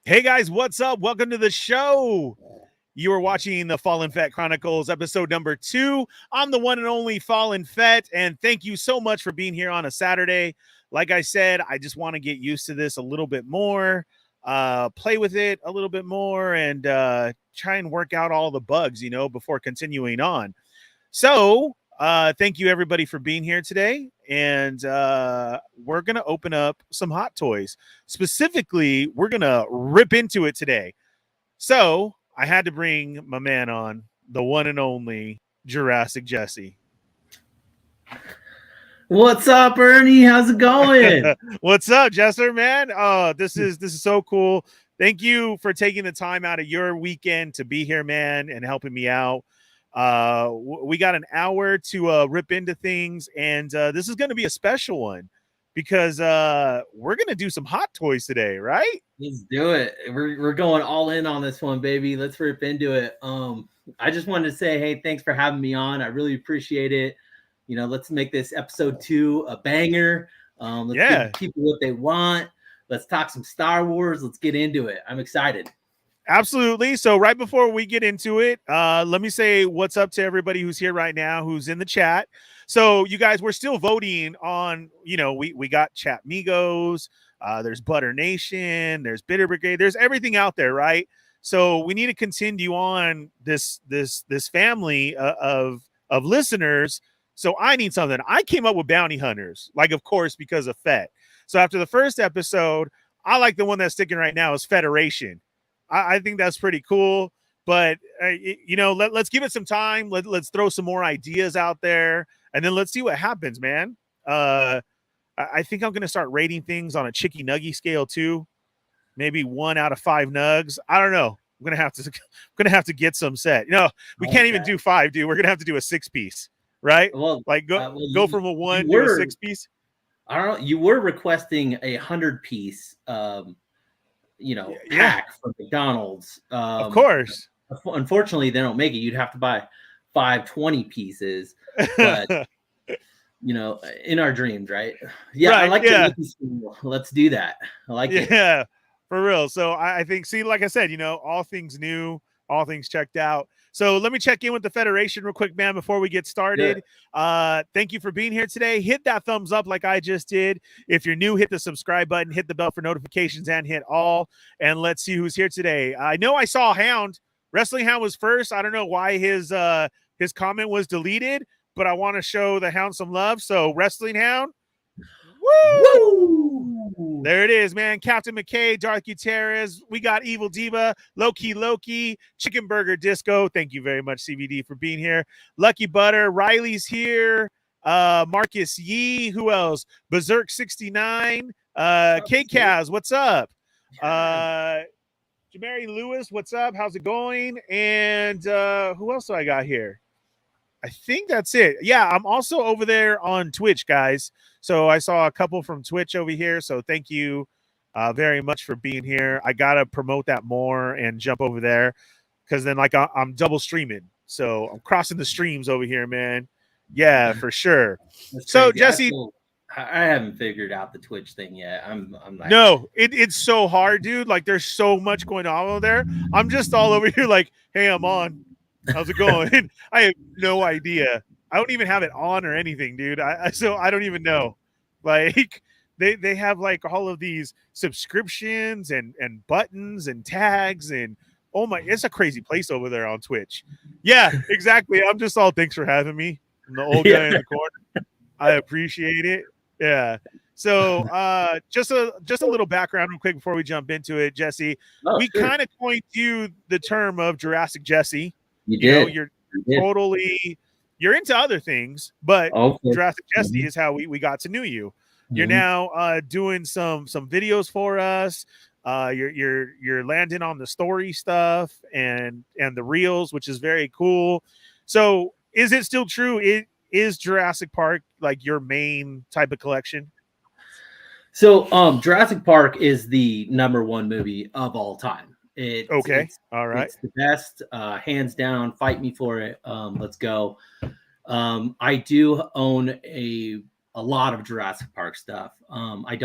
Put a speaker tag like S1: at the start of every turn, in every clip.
S1: Hey guys, what's up? Welcome to the show. You are watching the Fallen Fett Chronicles episode number 2. I'm the one and only Fallen Fett, and thank you so much for being here on a Saturday. Like I said, I just want to get used to this a little bit more, play with it a little bit more, and try and work out all the bugs, before continuing on. So, thank you everybody for being here today. And we're going to open up some hot toys. Specifically, we're going to rip into it today. So, I had to bring my man on, the one and only Jurassic Jesse.
S2: What's up, Ernie? How's it going?
S1: What's up, Jesser, man? Oh, this is so cool. Thank you for taking the time out of your weekend to be here, man, and helping me out. We got an hour to rip into things, and this is going to be a special one because we're going to do some hot toys today, right?
S2: Let's do it. We're going all in on this one, baby. Let's rip into it. I just wanted to say, hey, thanks for having me on. I really appreciate it. Let's make this episode 2 a banger. Let's give people what they want. Let's talk some Star Wars. Let's get into it. I'm excited.
S1: Absolutely. So right before we get into it, let me say what's up to everybody who's here right now, who's in the chat. So you guys, we're still voting on, we got Chat Migos, there's Butter Nation, there's Bitter Brigade, there's everything out there, right? So we need to continue on this family of listeners. So I need something. I came up with bounty hunters, like, of course, because of Fett. So after the first episode, I like the one that's sticking right now is Federation. I think that's pretty cool, but let's give it some time. Let's throw some more ideas out there, and then let's see what happens, man. I think I'm gonna start rating things on a chicky nuggy scale too. Maybe 1 out of 5 nugs. I don't know. I'm gonna have to get some set. We can't even do 5, dude. We're gonna have to do a 6-piece, right?
S2: Well,
S1: go from a 1 to a 6-piece.
S2: I don't know. You were requesting 100-piece. Pack from McDonald's.
S1: Of course.
S2: Unfortunately, they don't make it. You'd have to buy 5 20-pieces. But in our dreams, right? Yeah, right, I like it. Let's do that. I like it.
S1: Yeah, for real. So I think, like I said, all things new, all things checked out. So let me check in with the Federation real quick, man, before we get started. Thank you for being here today. Hit that thumbs up like I just did. If you're new, hit the subscribe button, hit the bell for notifications, and hit all. And let's see who's here today. I know I saw Hound. Wrestling Hound was first. I don't know why his comment was deleted, but I want to show the Hound some love. So Wrestling Hound. Woo! There it is, man. Captain McKay, Darth Gutierrez. We got Evil Diva, Loki, Chicken Burger Disco. Thank you very much, CVD, for being here. Lucky Butter, Riley's here. Marcus Yee. Who else? Berserk 69. Kate Kaz, what's up? Jamari Lewis, what's up? How's it going? And who else do I got here? I think that's it. Yeah, I'm also over there on Twitch, guys. So I saw a couple from Twitch over here. So thank you very much for being here. I got to promote that more and jump over there because then I'm double streaming. So I'm crossing the streams over here, man. Yeah, for sure. So Jesse,
S2: I haven't figured out the Twitch thing yet. I'm like,
S1: no, it's so hard, dude. Like there's so much going on over there. I'm just all over here like, hey, I'm on. How's it going? I have no idea. I don't even have it on or anything, dude. So I don't even know. Like they have like all of these subscriptions and buttons and tags and oh my, it's a crazy place over there on Twitch. Yeah, exactly. I'm just all thanks for having me. I'm the old guy in the corner. I appreciate it. Yeah. So just a little background real quick before we jump into it, Jesse. We kind of coined you the term of Jurassic Jesse. You're totally you're into other things, but Jurassic Jesse is how we got to know you. You're now doing some videos for us. You're landing on the story stuff and the reels, which is very cool. So is it still true? Is Jurassic Park like your main type of collection?
S2: So Jurassic Park is the #1 movie of all time.
S1: All right.
S2: It's the best, hands down. Fight me for it. Let's go. I do own a lot of Jurassic Park stuff. I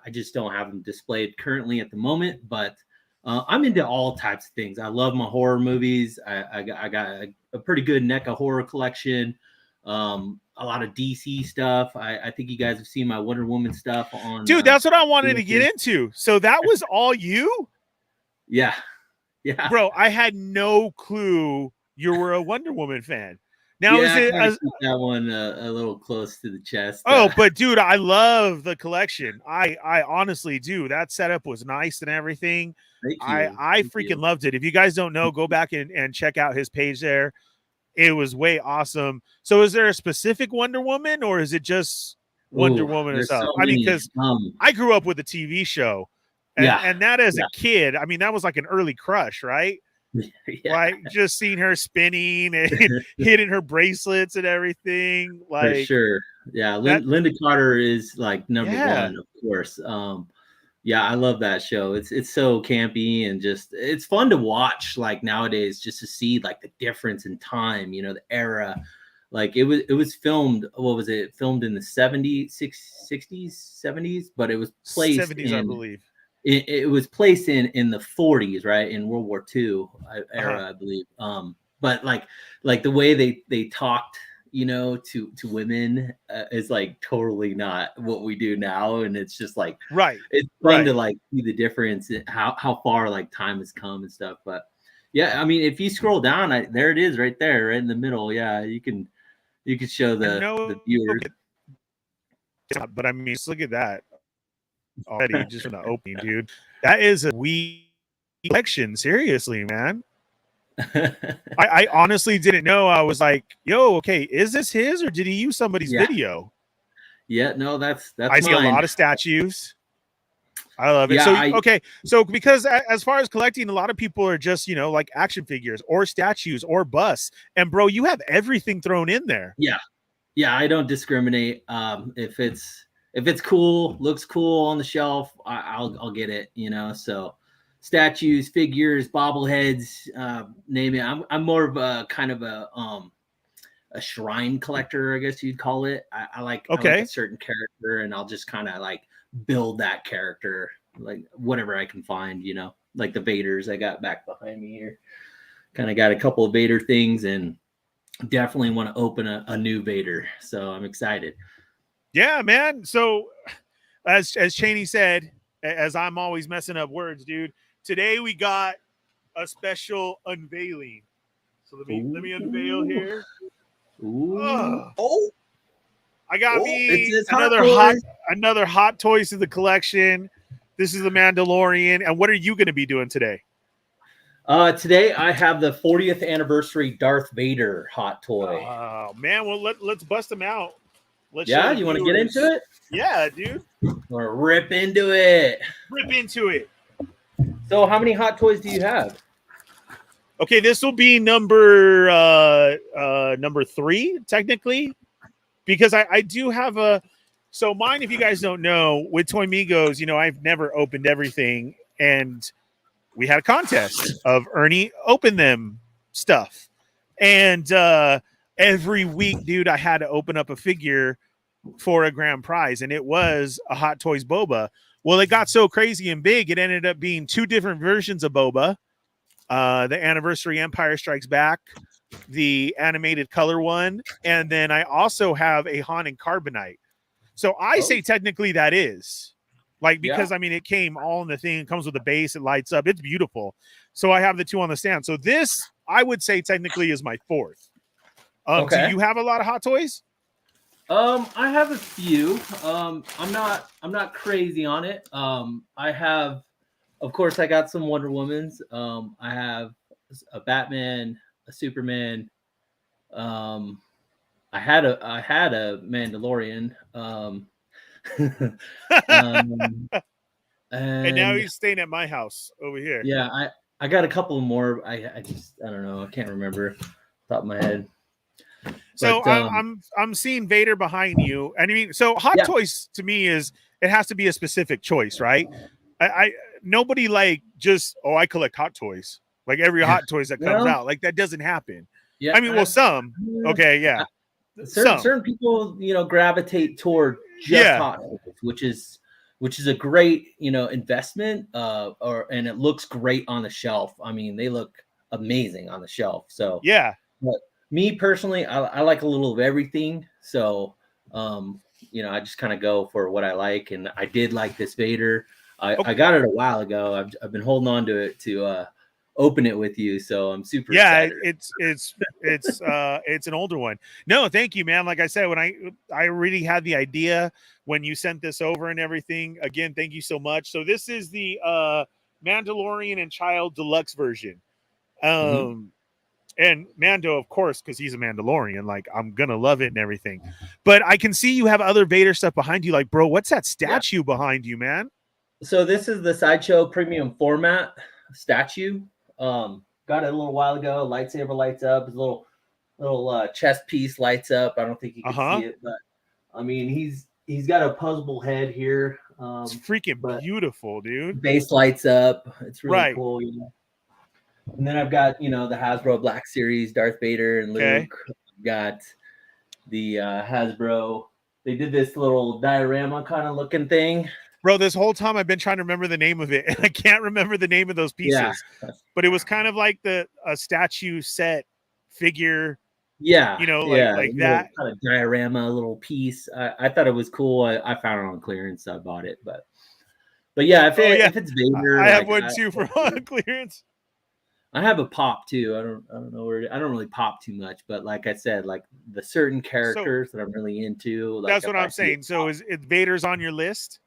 S2: just don't have them displayed currently at the moment, but I'm into all types of things. I love my horror movies. I got a pretty good NECA horror collection. A lot of DC stuff. I think you guys have seen my Wonder Woman stuff on.
S1: Dude, that's what I wanted to get into. So that was all you?
S2: Yeah. Yeah.
S1: Bro, I had no clue you were a Wonder Woman fan. Now,
S2: yeah,
S1: is it
S2: I keep that one a little close to the chest?
S1: Oh, but dude, I love the collection. I honestly do. That setup was nice and everything.
S2: Thank you.
S1: I freaking loved it. If you guys don't know, go back and check out his page there. It was way awesome. So is there a specific Wonder Woman, or is it just Wonder Woman herself?
S2: So
S1: I mean, because I grew up with the TV show, and that as a kid, I mean, that was like an early crush, right?
S2: Yeah.
S1: Like just seeing her spinning and hitting her bracelets and everything. Like,
S2: for sure. Yeah, Linda Carter is like number one, of course. Yeah, I love that show. It's so campy and just it's fun to watch like nowadays, just to see like the difference in time, you know, the era. Like it was filmed, what was it? Filmed in the 70s, 60s, 70s, but it was placed
S1: 70s, I believe.
S2: It was placed in the 40s, right? In World War II era, I believe. But like the way they talked, you know, to women is like totally not what we do now, and it's just like it's fun to like see the difference in how far like time has come and stuff. But yeah, I mean, if you scroll down, there it is, right there, right in the middle. Yeah, you can show the viewers.
S1: But I mean, just look at that already, just from the opening, dude. That is a wee collection, seriously, man. I honestly didn't know. I was like, yo, okay, is this his, or did he use somebody's video?
S2: Yeah, no, that's
S1: I see
S2: mine.
S1: A lot of statues. I love it. Yeah, so because as far as collecting, a lot of people are just, you know, like action figures or statues or busts, and bro, you have everything thrown in there.
S2: Yeah, I don't discriminate. If it's cool, looks cool on the shelf, I'll get it, you know. So statues, figures, bobbleheads, name it. I'm more of a kind of a shrine collector, I guess you'd call it. I like a certain character, and I'll just kind of like build that character, like whatever I can find, you know, like the Vaders I got back behind me here. Kind of got a couple of Vader things, and definitely want to open a new Vader. So I'm excited.
S1: Yeah, man. So as Cheney said, as I'm always messing up words, dude, today we got a special unveiling. So let me unveil here. I got me another hot toys to the collection. This is the Mandalorian. And what are you going to be doing today?
S2: Today I have the 40th anniversary Darth Vader hot toy.
S1: Oh man, well let's bust them out.
S2: You want to get into it?
S1: Yeah, dude.
S2: Want to rip into it?
S1: Rip into it.
S2: So, how many hot toys do you have?
S1: Okay, this will be number 3 technically, because I do have a. So mine, if you guys don't know, with Toy Migos, you know, I've never opened everything, and we had a contest of Ernie open them stuff, and every week, dude, I had to open up a figure for a grand prize, and it was a Hot Toys Boba. Well, it got so crazy and big, it ended up being 2 different versions of Boba. The Anniversary Empire Strikes Back, the animated color one, and then I also have a Han and Carbonite. So I say technically that is. Like, because, I mean, it came all in the thing. It comes with a base. It lights up. It's beautiful. So I have the 2 on the stand. So this, I would say, technically is my 4th. Do you have a lot of hot toys?
S2: I have a few. I'm not crazy on it. I have, of course, I got some Wonder Womans. I have a Batman, a Superman. I had a Mandalorian.
S1: And now he's staying at my house over here.
S2: Yeah, I got a couple more. I don't know. I can't remember top of my head.
S1: So I'm seeing Vader behind you, and I mean, so hot toys to me is it has to be a specific choice, right? I nobody like just I collect hot toys, like every hot toys that comes out, like that doesn't happen.
S2: Yeah,
S1: I mean, well, some
S2: certain people, you know, gravitate toward just hot toys, which is which is a great, investment. And it looks great on the shelf. I mean, they look amazing on the shelf. So
S1: Yeah.
S2: but me personally, I like a little of everything. So, I just kind of go for what I like, and I did like this Vader. I got it a while ago. I've been holding on to it to open it with you, so I'm super excited.
S1: It's an older one. No, thank you, man. Like I said, when I really had the idea when you sent this over and everything. Again, thank you so much. So this is the Mandalorian and Child Deluxe version. And Mando, of course, because he's a Mandalorian, like I'm gonna love it and everything. But I can see you have other Vader stuff behind you. Like, bro, what's that statue behind you, man?
S2: So this is the Sideshow premium format statue. Got it a little while ago. Lightsaber lights up. His little chest piece lights up. I don't think you can see it, but I mean he's got a puzzle head here.
S1: It's freaking beautiful, dude.
S2: Base lights up. It's really cool. And then I've got, the Hasbro Black Series, Darth Vader and Luke.
S1: Okay.
S2: I've got the Hasbro. They did this little diorama kind of looking thing.
S1: Bro, this whole time I've been trying to remember the name of it, and I can't remember the name of those pieces. Yeah. But it was kind of like a statue set figure.
S2: Yeah.
S1: Like that.
S2: Kind of diorama, little piece. I thought it was cool. I found it on clearance, so I bought it. But yeah, if it's Vader,
S1: I have one too for on clearance.
S2: I have a pop too. I don't know where I don't really pop too much, but like I said, like the certain characters that I'm really into. Like
S1: that's what I'm saying. So is Vader's on your list?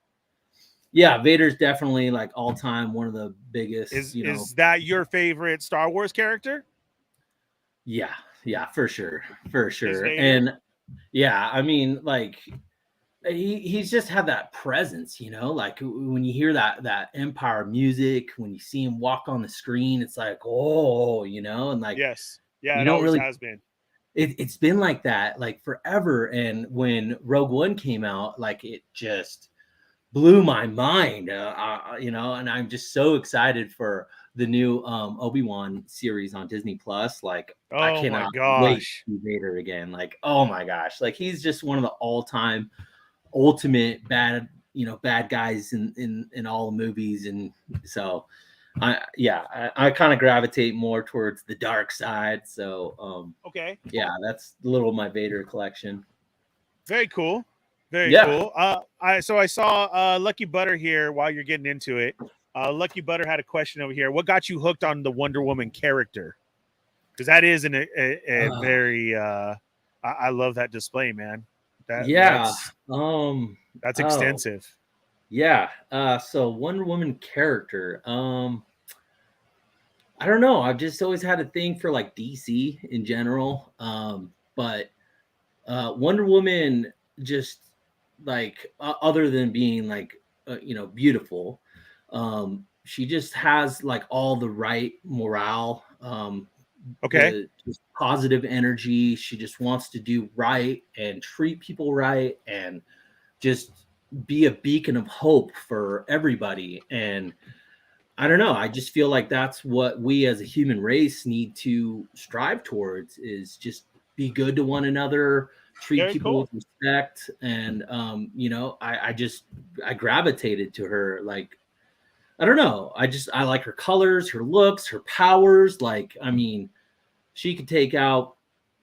S2: Yeah, Vader's definitely like all time one of the biggest.
S1: Is that your favorite Star Wars character?
S2: Yeah, for sure. And yeah, I mean, like he's just had that presence, like when you hear that Empire music, when you see him walk on the screen, it's like, oh, and like,
S1: yes. Yeah.
S2: It always
S1: has been.
S2: It's been like that, like forever. And when Rogue One came out, like it just blew my mind, and I'm just so excited for the new Obi-Wan series on Disney Plus. Like, I cannot wait to see Vader again. Like, oh my gosh, like he's just one of the all-time ultimate bad guys in all the movies. And so I kind of gravitate more towards the dark side. So yeah, that's a little of my Vader collection.
S1: Very cool. Very cool. I saw Lucky Butter here while you're getting into it. Lucky Butter had a question over here. What got you hooked on the Wonder Woman character? Because that is a very I love that display, man. That's extensive.
S2: Yeah. So Wonder Woman character. I don't know. I've just always had a thing for like DC in general. But Wonder Woman just like other than being like beautiful, she just has like all the right morale. Just positive energy. She just wants to do right and treat people right and just be a beacon of hope for everybody. And I don't know, I just feel like that's what we as a human race need to strive towards, is just be good to one another, treat people with respect. And I gravitated to her. Like, I don't know, I like her colors, her looks, her powers. Like, I mean, she could take out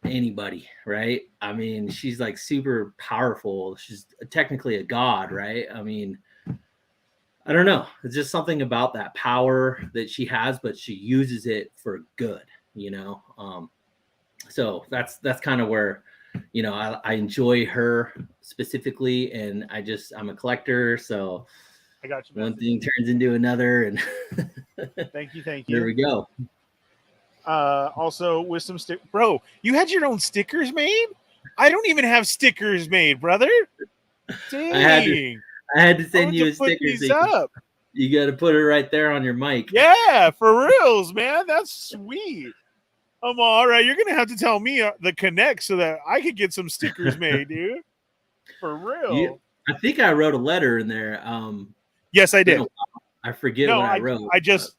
S2: anybody, right? I mean, she's like super powerful. She's technically a god, right? I mean, I don't know. It's just something about that power that she has, but she uses it for good, So that's kind of where, I enjoy her specifically, and I'm a collector, so
S1: I got you.
S2: One thing turns into another, and
S1: thank you.
S2: Here we go.
S1: Also with some bro, you had your own stickers made? I don't even have stickers made, brother. Dang.
S2: I had to send you a sticker. You got to put it right there on your mic.
S1: Yeah, for reals, man. That's sweet. All right. You're gonna have to tell me the connect so that I could get some stickers made, dude. For real.
S2: I think I wrote a letter in there.
S1: Yes, I did.
S2: I forget what I wrote.
S1: I just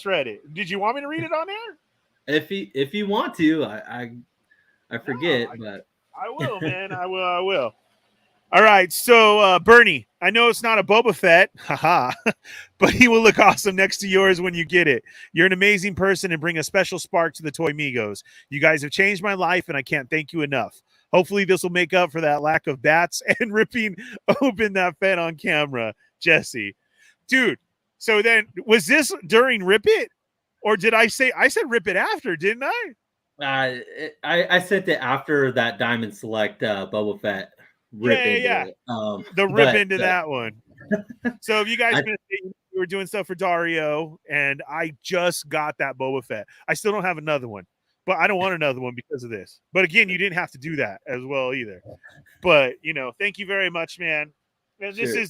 S1: read it. Did you want me to read it on air?
S2: If you want to, I forget, but
S1: I will, man. I will. All right, so Bernie, I know it's not a Boba Fett, haha, but he will look awesome next to yours when you get it. You're an amazing person and bring a special spark to the Toy Migos. You guys have changed my life, and I can't thank you enough. Hopefully, this will make up for that lack of bats and ripping open that Fett on camera, Jesse. Dude, so then was this during Rip It, or did I said Rip It after? Didn't I?
S2: I sent it after that Diamond Select Boba Fett rip into it.
S1: The rip into that one. So if you guys we were doing stuff for Dario, and I just got that Boba Fett. I still don't have another one, but I don't want another one because of this. But again, you didn't have to do that as well either. But thank you very much, man. And this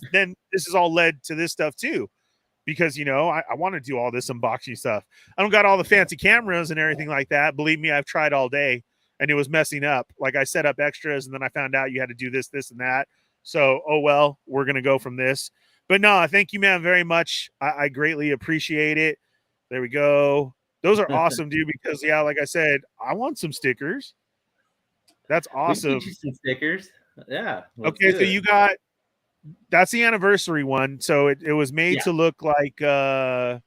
S1: is all led to this stuff too, because I want to do all this unboxing stuff. I don't got all the fancy cameras and everything like that. Believe me, I've tried all day. And it was messing up. Like I set up extras, and then I found out you had to do this, this, and that. So, oh well, we're gonna go from this. But no, thank you, man, very much. I greatly appreciate it. There we go. Those are awesome, dude. Because like I said, I want some stickers. That's awesome.
S2: Get you some stickers. Yeah.
S1: Okay, so you got that's the anniversary one. So it was made to look like the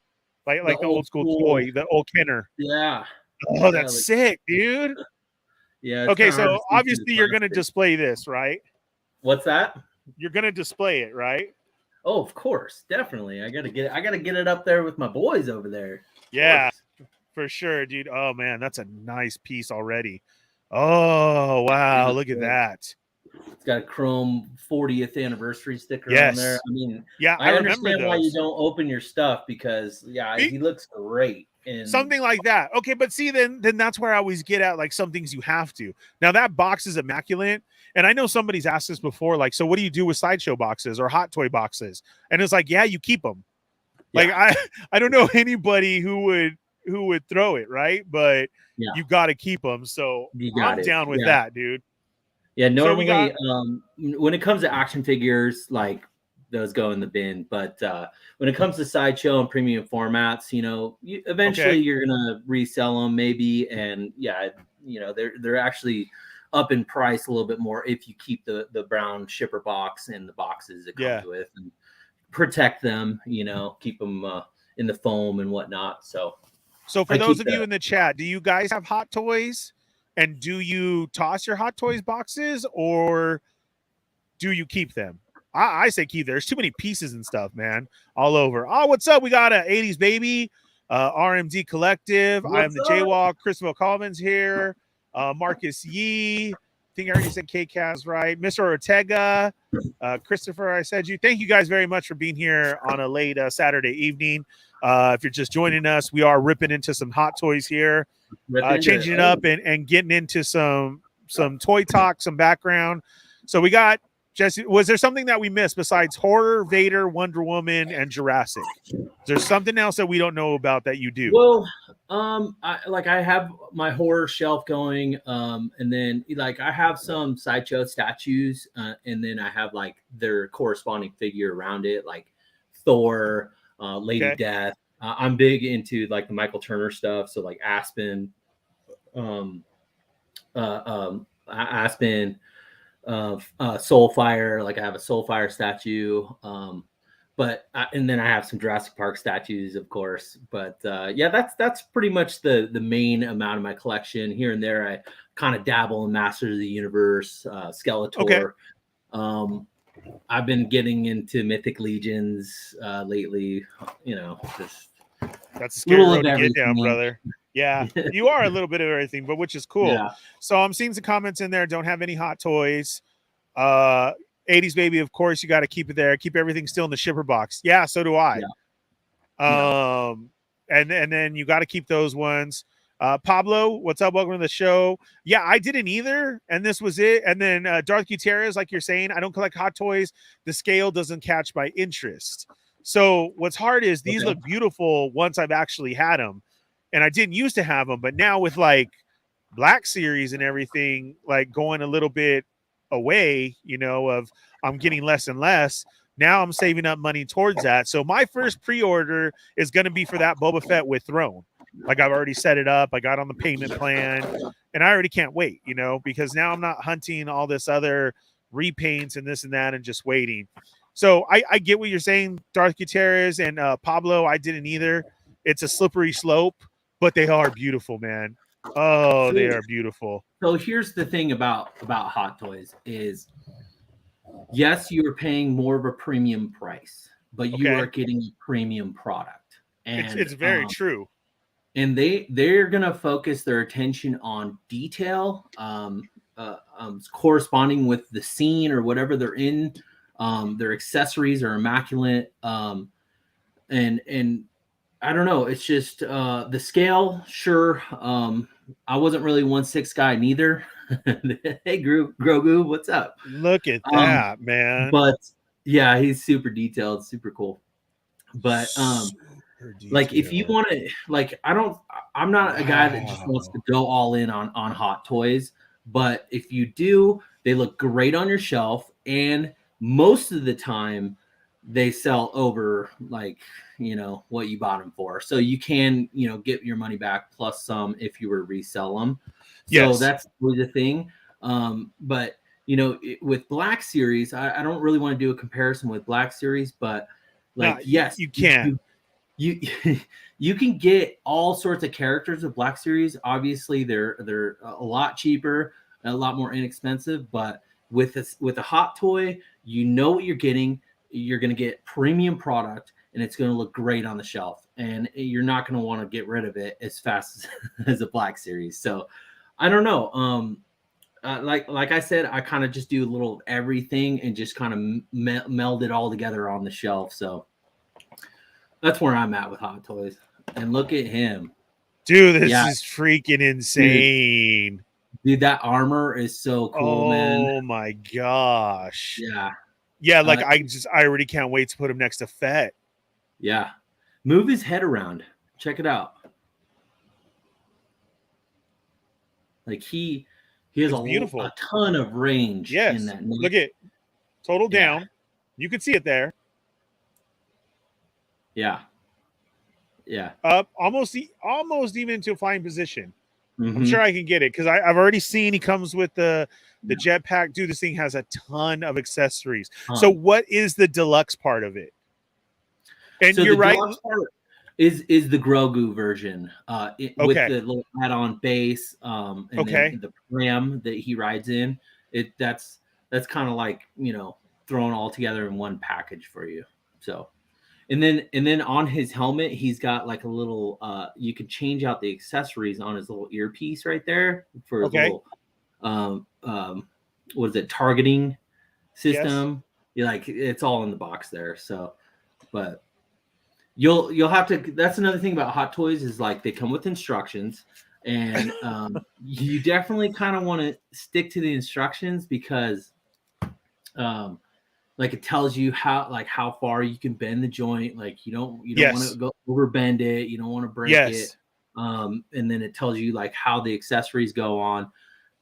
S1: old school toy, the old Kenner.
S2: Yeah.
S1: Oh, that's sick, dude.
S2: Yeah.
S1: Okay, so obviously you're going to display this, right?
S2: What's that?
S1: You're going to display it, right?
S2: Oh, of course, definitely. I gotta get it up there with my boys over there.
S1: Yeah, for sure, dude. Oh man, that's a nice piece already. Oh wow, look at that.
S2: It's got a chrome 40th anniversary sticker on there. I mean, I understand why you don't open your stuff because he looks great. And
S1: something like that. Okay, but see, then that's where I always get at, like, some things you have to. Now that box is immaculate, and I know somebody's asked this before, like, so what do you do with sideshow boxes or hot toy boxes? And it's like, you keep them. Like I don't know anybody who would throw it, right? But you got to keep them. So I'm down with that, dude.
S2: Yeah, normally when it comes to action figures, like, those go in the bin, but when it comes to sideshow and premium formats, eventually you're gonna resell them maybe, and they're actually up in price a little bit more if you keep the brown shipper box and the boxes it comes with, and protect them, keep them in the foam and whatnot. So
S1: for those of you in the chat, do you guys have hot toys, and do you toss your hot toys boxes, or do you keep them? I say keep. There's too many pieces and stuff, man, all over. Oh, what's up? We got a 80s baby, RMD Collective. I'm the Jaywalk. Christopher Colvin's here. Marcus Yee. I think I already said K-Caz, right? Mr. Ortega. Christopher, I said you. Thank you guys very much for being here on a late Saturday evening. If you're just joining us, we are ripping into some hot toys here, changing it up and getting into some toy talk, some background. So we got Jesse, was there something that we missed besides horror, Vader, Wonder Woman, and Jurassic? Is there something else that we don't know about that you do?
S2: Well, I have my horror shelf going, and then I have some sideshow statues, and then I have their corresponding figure around it, like Thor, Lady Death. I'm big into the Michael Turner stuff, so Aspen, Aspen. Soulfire, I have a Soulfire statue, and then I have some Jurassic Park statues, of course. But that's pretty much the main amount of my collection. Here and there, I kind of dabble in Masters of the Universe, Skeletor. I've been getting into Mythic Legions lately.
S1: That's a scary road to get down, brother. Yeah, you are a little bit of everything, but which is cool. Yeah. So I'm seeing some comments in there. Don't have any hot toys. 80s baby, of course, you got to keep it there. Keep everything still in the shipper box. Yeah, so do I. Yeah. And then you got to keep those ones. Pablo, what's up? Welcome to the show. Yeah, I didn't either, and this was it. And then Darth Gutierrez, like you're saying, I don't collect hot toys. The scale doesn't catch my interest. So what's hard is these look beautiful once I've actually had them. And I didn't used to have them, but now with Black Series and everything, going a little bit away, of I'm getting less and less. Now I'm saving up money towards that. So my first pre-order is going to be for that Boba Fett with Throne. I've already set it up. I got on the payment plan, and I already can't wait, because now I'm not hunting all this other repaints and this and that and just waiting. So I get what you're saying, Darth Gutierrez and Pablo. I didn't either. It's a slippery slope, but they are beautiful, man. Oh, they are beautiful.
S2: So here's the thing about Hot Toys is, yes, you are paying more of a premium price, but you are getting a premium product. And
S1: it's very true.
S2: And they're gonna focus their attention on detail, corresponding with the scene or whatever they're in. Their accessories are immaculate, and I don't know. It's just the scale. Sure, I wasn't really 1/6 guy neither. Hey, Grogu, what's up?
S1: Look at that, man.
S2: But yeah, he's super detailed, super cool. But like, if you want to, like, I'm not a guy that just wants to go all in on Hot Toys. But if you do, they look great on your shelf, and most of the time they sell over, like, what you bought them for. So you can, get your money back plus some if you were to resell them. So that's really the thing. But with Black Series, I don't really want to do a comparison with Black Series, but like, yes,
S1: you can.
S2: You can get all sorts of characters with Black Series. Obviously, they're a lot cheaper, a lot more inexpensive. But with a Hot Toy, you know what you're getting. You're going to get premium product, and it's going to look great on the shelf. And you're not going to want to get rid of it as fast as a Black Series. So I don't know. Like I said, I kind of just do a little of everything and just kind of meld it all together on the shelf. So that's where I'm at with Hot Toys. And look at him.
S1: Dude, this is freaking insane.
S2: Dude, that armor is so cool, man.
S1: Oh my gosh.
S2: Yeah.
S1: Yeah, like I already can't wait to put him next to Fett.
S2: Yeah. Move his head around. Check it out. Like he has a ton of range in that.
S1: Look at total down. You can see it there.
S2: Yeah. Yeah.
S1: Up almost even to a fine position. Mm-hmm. I'm sure I can get it because I've already seen he comes with the jetpack. Dude, this thing has a ton of accessories. So what is the deluxe part of it? And so you're right.
S2: Is the Grogu version with the little add-on base and then the pram that he rides in. That's kind of like, thrown all together in one package for you. So and then on his helmet he's got like a little you can change out the accessories on his little earpiece right there for his little what is it, targeting system. Like, it's all in the box there. So but you'll have to, that's another thing about Hot Toys is like they come with instructions, and you definitely kind of want to stick to the instructions because like it tells you how far you can bend the joint. Like you don't want to go over bend it, you don't want to break it. And then it tells you like how the accessories go on,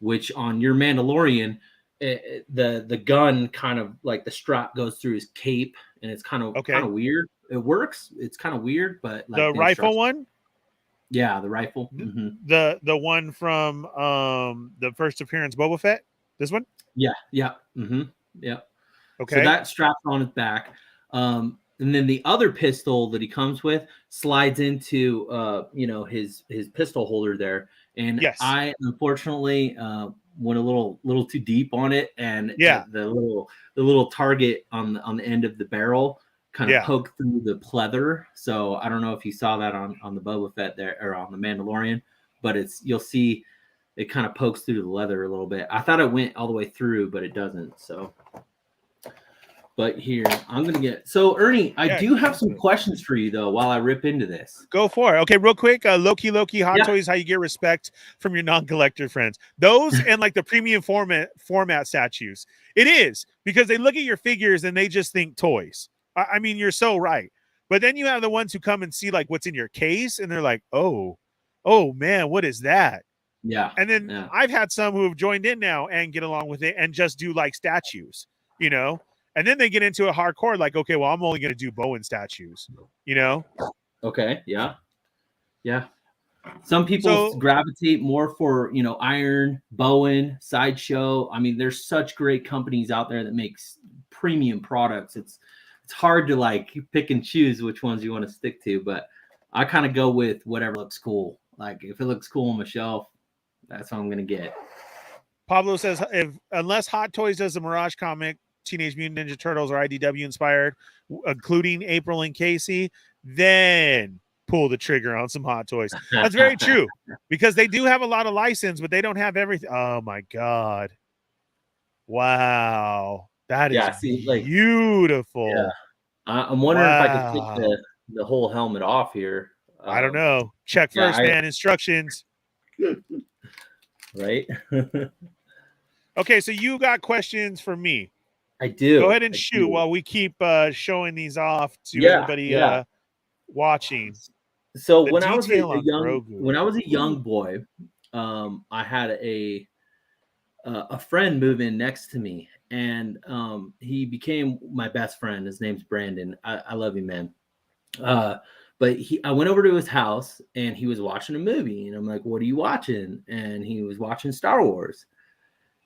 S2: which on your Mandalorian, the gun kind of like the strap goes through his cape, and it's kind of weird. It works. It's kind of weird, but like
S1: the rifle one.
S2: Yeah, the rifle.
S1: Mm-hmm. The one from the first appearance Boba Fett. This one.
S2: Yeah. Mm-hmm. Yeah.
S1: Okay.
S2: So that straps on his back. And then the other pistol that he comes with slides into his pistol holder there. And I unfortunately went a little too deep on it, and the little target on the end of the barrel kind of poked through the pleather. So I don't know if you saw that on the Boba Fett there or on the Mandalorian, but you'll see it kind of pokes through the leather a little bit. I thought it went all the way through, but it doesn't. So, but here I'm gonna get. So Ernie, I do have some questions for you though while I rip into this.
S1: Go for it. Okay, real quick. Loki Hot Toys. How you get respect from your non-collector friends? Those and like the premium format statues. It is because they look at your figures and they just think toys. I mean, you're so right. But then you have the ones who come and see like what's in your case, and they're like, oh man, what is that?
S2: Yeah.
S1: And then I've had some who have joined in now and get along with it and just do like statues, and then they get into a hardcore, like, okay, well, I'm only going to do Bowen statues,
S2: Okay. Yeah. Yeah. Some people
S1: So
S2: gravitate more for, you know, Iron, Bowen, Sideshow. I mean, there's such great companies out there that makes premium products. It's hard to like pick and choose which ones you want to stick to, but I kind of go with whatever looks cool. Like if it looks cool on my shelf, that's what I'm gonna get.
S1: Pablo says, unless Hot Toys does a Mirage comic, Teenage Mutant Ninja Turtles or IDW inspired, including April and Casey, then pull the trigger on some Hot Toys. That's very true, because they do have a lot of license, but they don't have everything. Oh my God. Wow. That is beautiful.
S2: Yeah. I'm wondering if I could take
S1: Wow.
S2: the whole helmet off here.
S1: I don't know. Check first, man. Instructions.
S2: Right.
S1: Okay, so you got questions for me.
S2: I do.
S1: Go ahead and shoot while we keep showing these off to everybody watching.
S2: So when I was a young boy, I had a friend move in next to me, and he became my best friend. His name's Brandon. I love you, man. But I went over to his house and he was watching a movie, and I'm like, "What are you watching?" And he was watching Star Wars.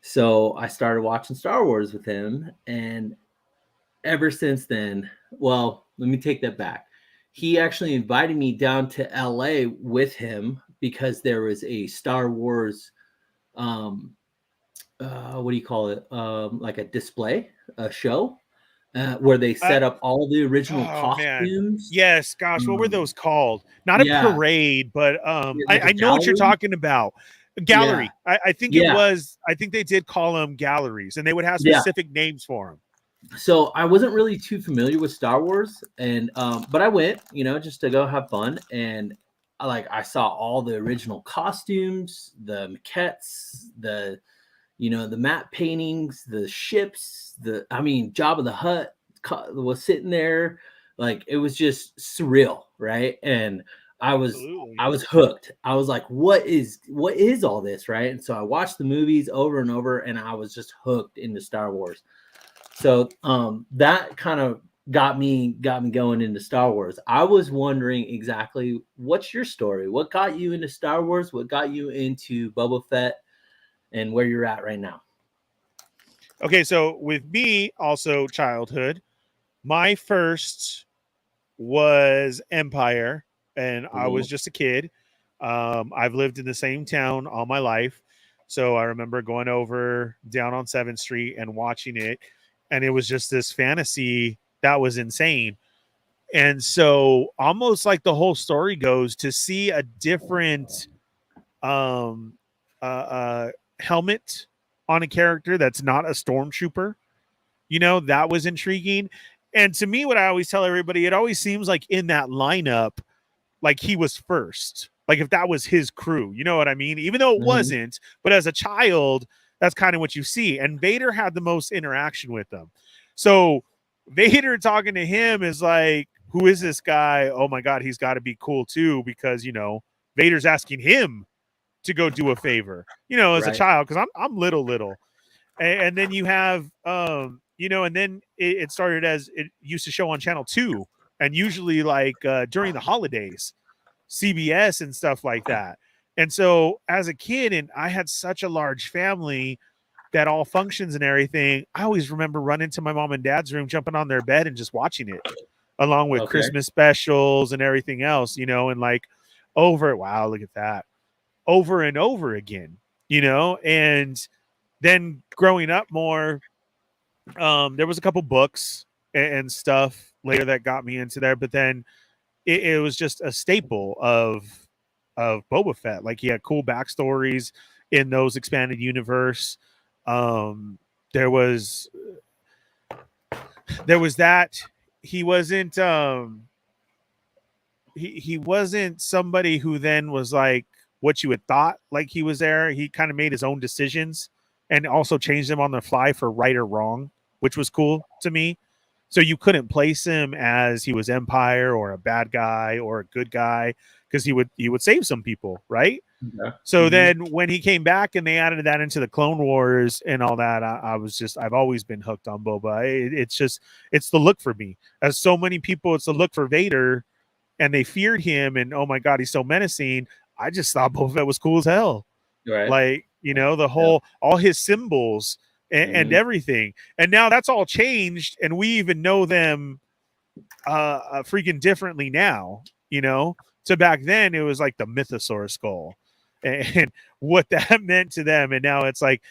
S2: So I started watching Star Wars with him, and ever since then, well, let me take that back. He actually invited me down to LA with him because there was a Star Wars what do you call it? Like a display, a show, where they set up all the original costumes.
S1: Man. Yes, gosh, what were those called? Not a parade, but
S2: like
S1: I know what you're talking about. Gallery.
S2: Yeah.
S1: I think it was. I think they did call them galleries, and they would have specific names for them.
S2: So I wasn't really too familiar with Star Wars, and but I went, you know, just to go have fun, and I saw all the original costumes, the maquettes, the matte paintings, the ships, Jabba the Hutt was sitting there. Like, it was just surreal, right? And I was hooked. I was like, what is all this, right? And so I watched the movies over and over, and I was just hooked into Star Wars. So that kind of got me going into Star Wars. I was wondering exactly, what's your story? What got you into Star Wars? What got you into Boba Fett? And where you're at right now?
S1: Okay, so with me, also childhood, my first was Empire, and I was just a kid. I've lived in the same town all my life, so I remember going over down on 7th Street and watching it, and it was just this fantasy that was insane. And so almost like the whole story goes, to see a different helmet on a character that's not a stormtrooper, that was intriguing. And to me, what I always tell everybody, it always seems like in that lineup, like he was first, like if that was his crew, you know what I mean? Even though it wasn't, but as a child, that's kind of what you see. And Vader had the most interaction with them. So Vader talking to him is like, who is this guy? Oh my God, he's got to be cool too, because, Vader's asking him to go do a favor, as a child, because I'm little. And then you have, and then it started as it used to show on Channel 2, and usually like during the holidays, CBS and stuff like that. And so as a kid, and I had such a large family that all functions and everything, I always remember running to my mom and dad's room, jumping on their bed and just watching it, along with Christmas specials and everything else, and like wow, look at that, over and over again, and then growing up more, there was a couple books and stuff later that got me into there, but then it was just a staple of Boba Fett. Like, he had cool backstories in those expanded universe. There was that he wasn't he wasn't somebody who then was like what you had thought, like he was there. He kind of made his own decisions and also changed them on the fly for right or wrong, which was cool to me. So you couldn't place him as he was Empire or a bad guy or a good guy, because he would save some people, right?
S2: Yeah.
S1: So then when he came back and they added that into the Clone Wars and all that, I've always been hooked on Boba. It's the look for me. As so many people, it's the look for Vader, and they feared him, and oh my God, he's so menacing. I just thought Boba Fett was cool as hell.
S2: Right.
S1: Like, you know, the whole, all his symbols and everything. And now that's all changed, and we even know them freaking differently now, you know. So back then it was like the mythosaur skull and what that meant to them. And now it's like,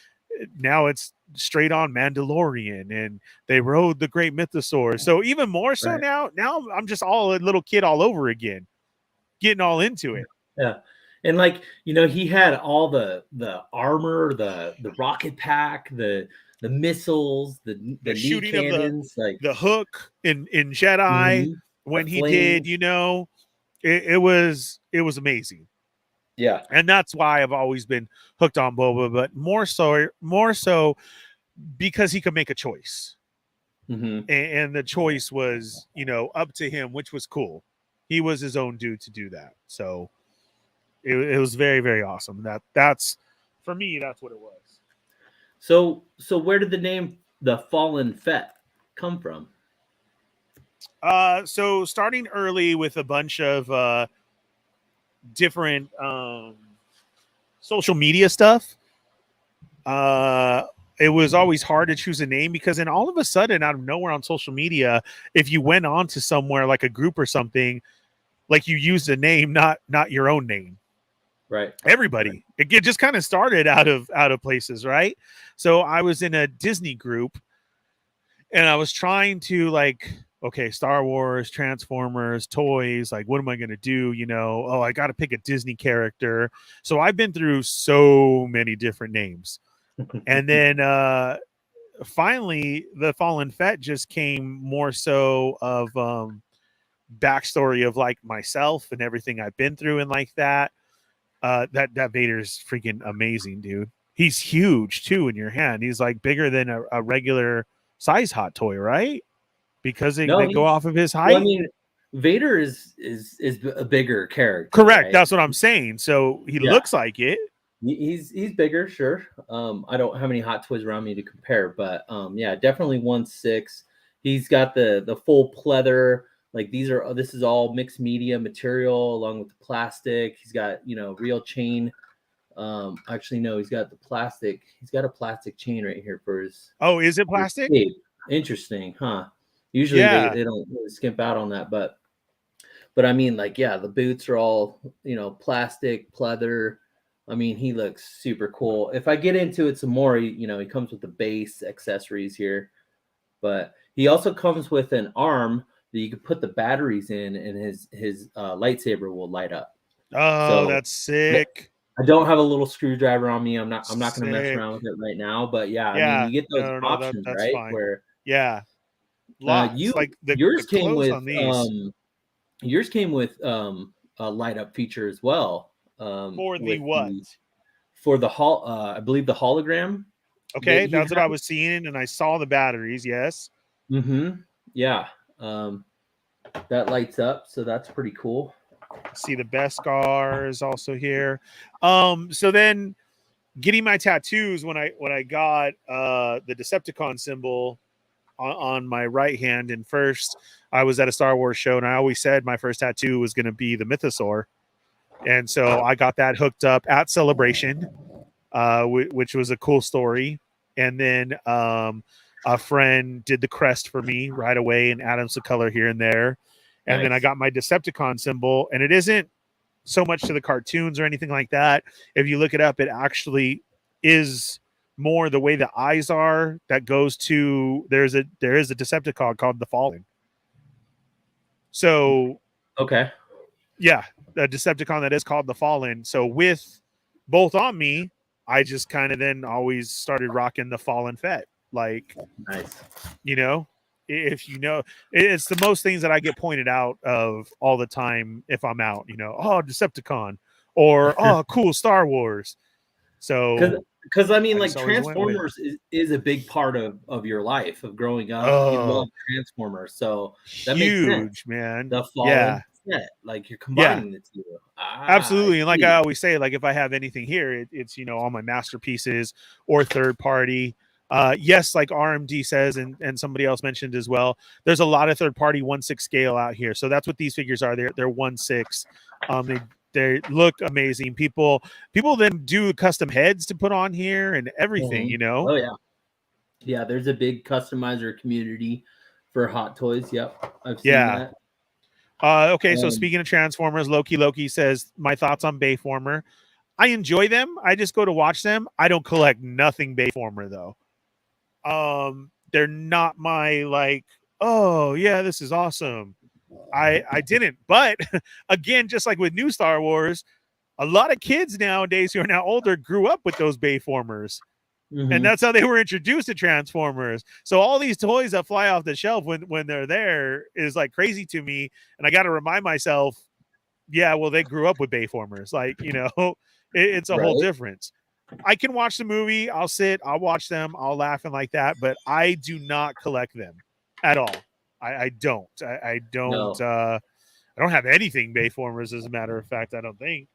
S1: now it's straight on Mandalorian, and they rode the great mythosaur. So even more so now I'm just all a little kid all over again, getting all into it.
S2: Yeah. And like, you know, he had all the armor, the rocket pack, the missiles, the
S1: shooting
S2: cannons,
S1: of
S2: like
S1: the hook in Jedi when he did, you know, it was amazing.
S2: Yeah.
S1: And that's why I've always been hooked on Boba, but more so because he could make a choice. And the choice was, you know, up to him, which was cool. He was his own dude to do that. So it was very, very awesome. That's for me, that's what it was.
S2: So where did the name the Fallen Fett come from?
S1: So starting early with a bunch of different social media stuff. It was always hard to choose a name because then all of a sudden, out of nowhere on social media, if you went on to somewhere like a group or something, like you used a name, not your own name.
S2: Right.
S1: Everybody. It just kind of started out of places, right? So I was in a Disney group, and I was trying to like, okay, Star Wars, Transformers, toys, like what am I going to do? You know, oh, I got to pick a Disney character. So I've been through so many different names. And then finally the Fallen Fett just came more so of backstory of like myself and everything I've been through and like that. That Vader's freaking amazing, dude. He's huge too in your hand. He's like bigger than a regular size hot toy, right? Because they go off of his height.
S2: Well, I mean, Vader is a bigger character.
S1: Correct.
S2: Right?
S1: That's what I'm saying. So he looks like it.
S2: He's bigger, sure. I don't have any hot toys around me to compare, but yeah, definitely 1/6. He's got the full pleather. Like this is all mixed media material along with the plastic. He's got, you know, real chain. Actually, no, he's got the plastic. He's got a plastic chain right here for his.
S1: Oh, is it plastic?
S2: Interesting, huh? Usually they don't really skimp out on that, but I mean, like, yeah, the boots are all, you know, plastic, pleather. I mean, he looks super cool. If I get into it some more, you know, he comes with the base accessories here, but he also comes with an arm that you can put the batteries in, and his lightsaber will light up.
S1: Oh, so that's sick.
S2: I don't have a little screwdriver on me. I'm not going to mess around with it right now, but yeah, I mean, you get those options, right?
S1: Fine.
S2: Where
S1: yours came
S2: with a light up feature as well.
S1: For the what?
S2: For the I believe the hologram.
S1: Okay, that's what I was seeing, and I saw the batteries. Yes.
S2: Yeah. That lights up, so that's pretty cool.
S1: See the Beskar is also here. So then, getting my tattoos when I got the Decepticon symbol on my right hand, and first I was at a Star Wars show, and I always said my first tattoo was going to be the Mythosaur. And so I got that hooked up at Celebration, which was a cool story. And then a friend did the crest for me right away and added some color here and there. And then I got my Decepticon symbol. And it isn't so much to the cartoons or anything like that. If you look it up, it actually is more the way the eyes are. That goes to there is a Decepticon called the Fallen. So
S2: okay.
S1: Yeah, a Decepticon that is called the Fallen. So with both on me, I just kind of then always started rocking the Fallen Fett. Like,
S2: nice.
S1: You know, if you know, it's the most things that I get pointed out of all the time if I'm out. You know, oh, Decepticon, or oh, cool Star Wars. So
S2: because I mean, like Transformers is a big part of your life of growing up. You love Transformers, so that
S1: huge,
S2: makes sense,
S1: man.
S2: The Fallen Fett, like you're combining the two.
S1: Absolutely. And like I always say, like if I have anything here, it's, you know, all my masterpieces or third party. Yes, like RMD says, and somebody else mentioned as well, there's a lot of third party 1/6 scale out here. So that's what these figures are. They're 1/6. They look amazing. People then do custom heads to put on here and everything, you know?
S2: Oh yeah. Yeah, there's a big customizer community for Hot Toys. Yep, I've seen
S1: Yeah.
S2: that.
S1: Okay, so speaking of Transformers, Loki says, my thoughts on Bayformer. I enjoy them. I just go to watch them. I don't collect nothing Bayformer, though. They're not my, like, oh, yeah, this is awesome. I didn't. But, again, just like with new Star Wars, a lot of kids nowadays who are now older grew up with those Bayformers. And that's how they were introduced to Transformers. So all these toys that fly off the shelf when they're there is like crazy to me. And I got to remind myself, yeah, well, they grew up with Bayformers. Like, you know, it's a whole difference. I can watch the movie. I'll sit, I'll watch them. I'll laugh and like that. But I do not collect them at all. I don't. I don't. I don't have anything Bayformers, as a matter of fact. I don't think.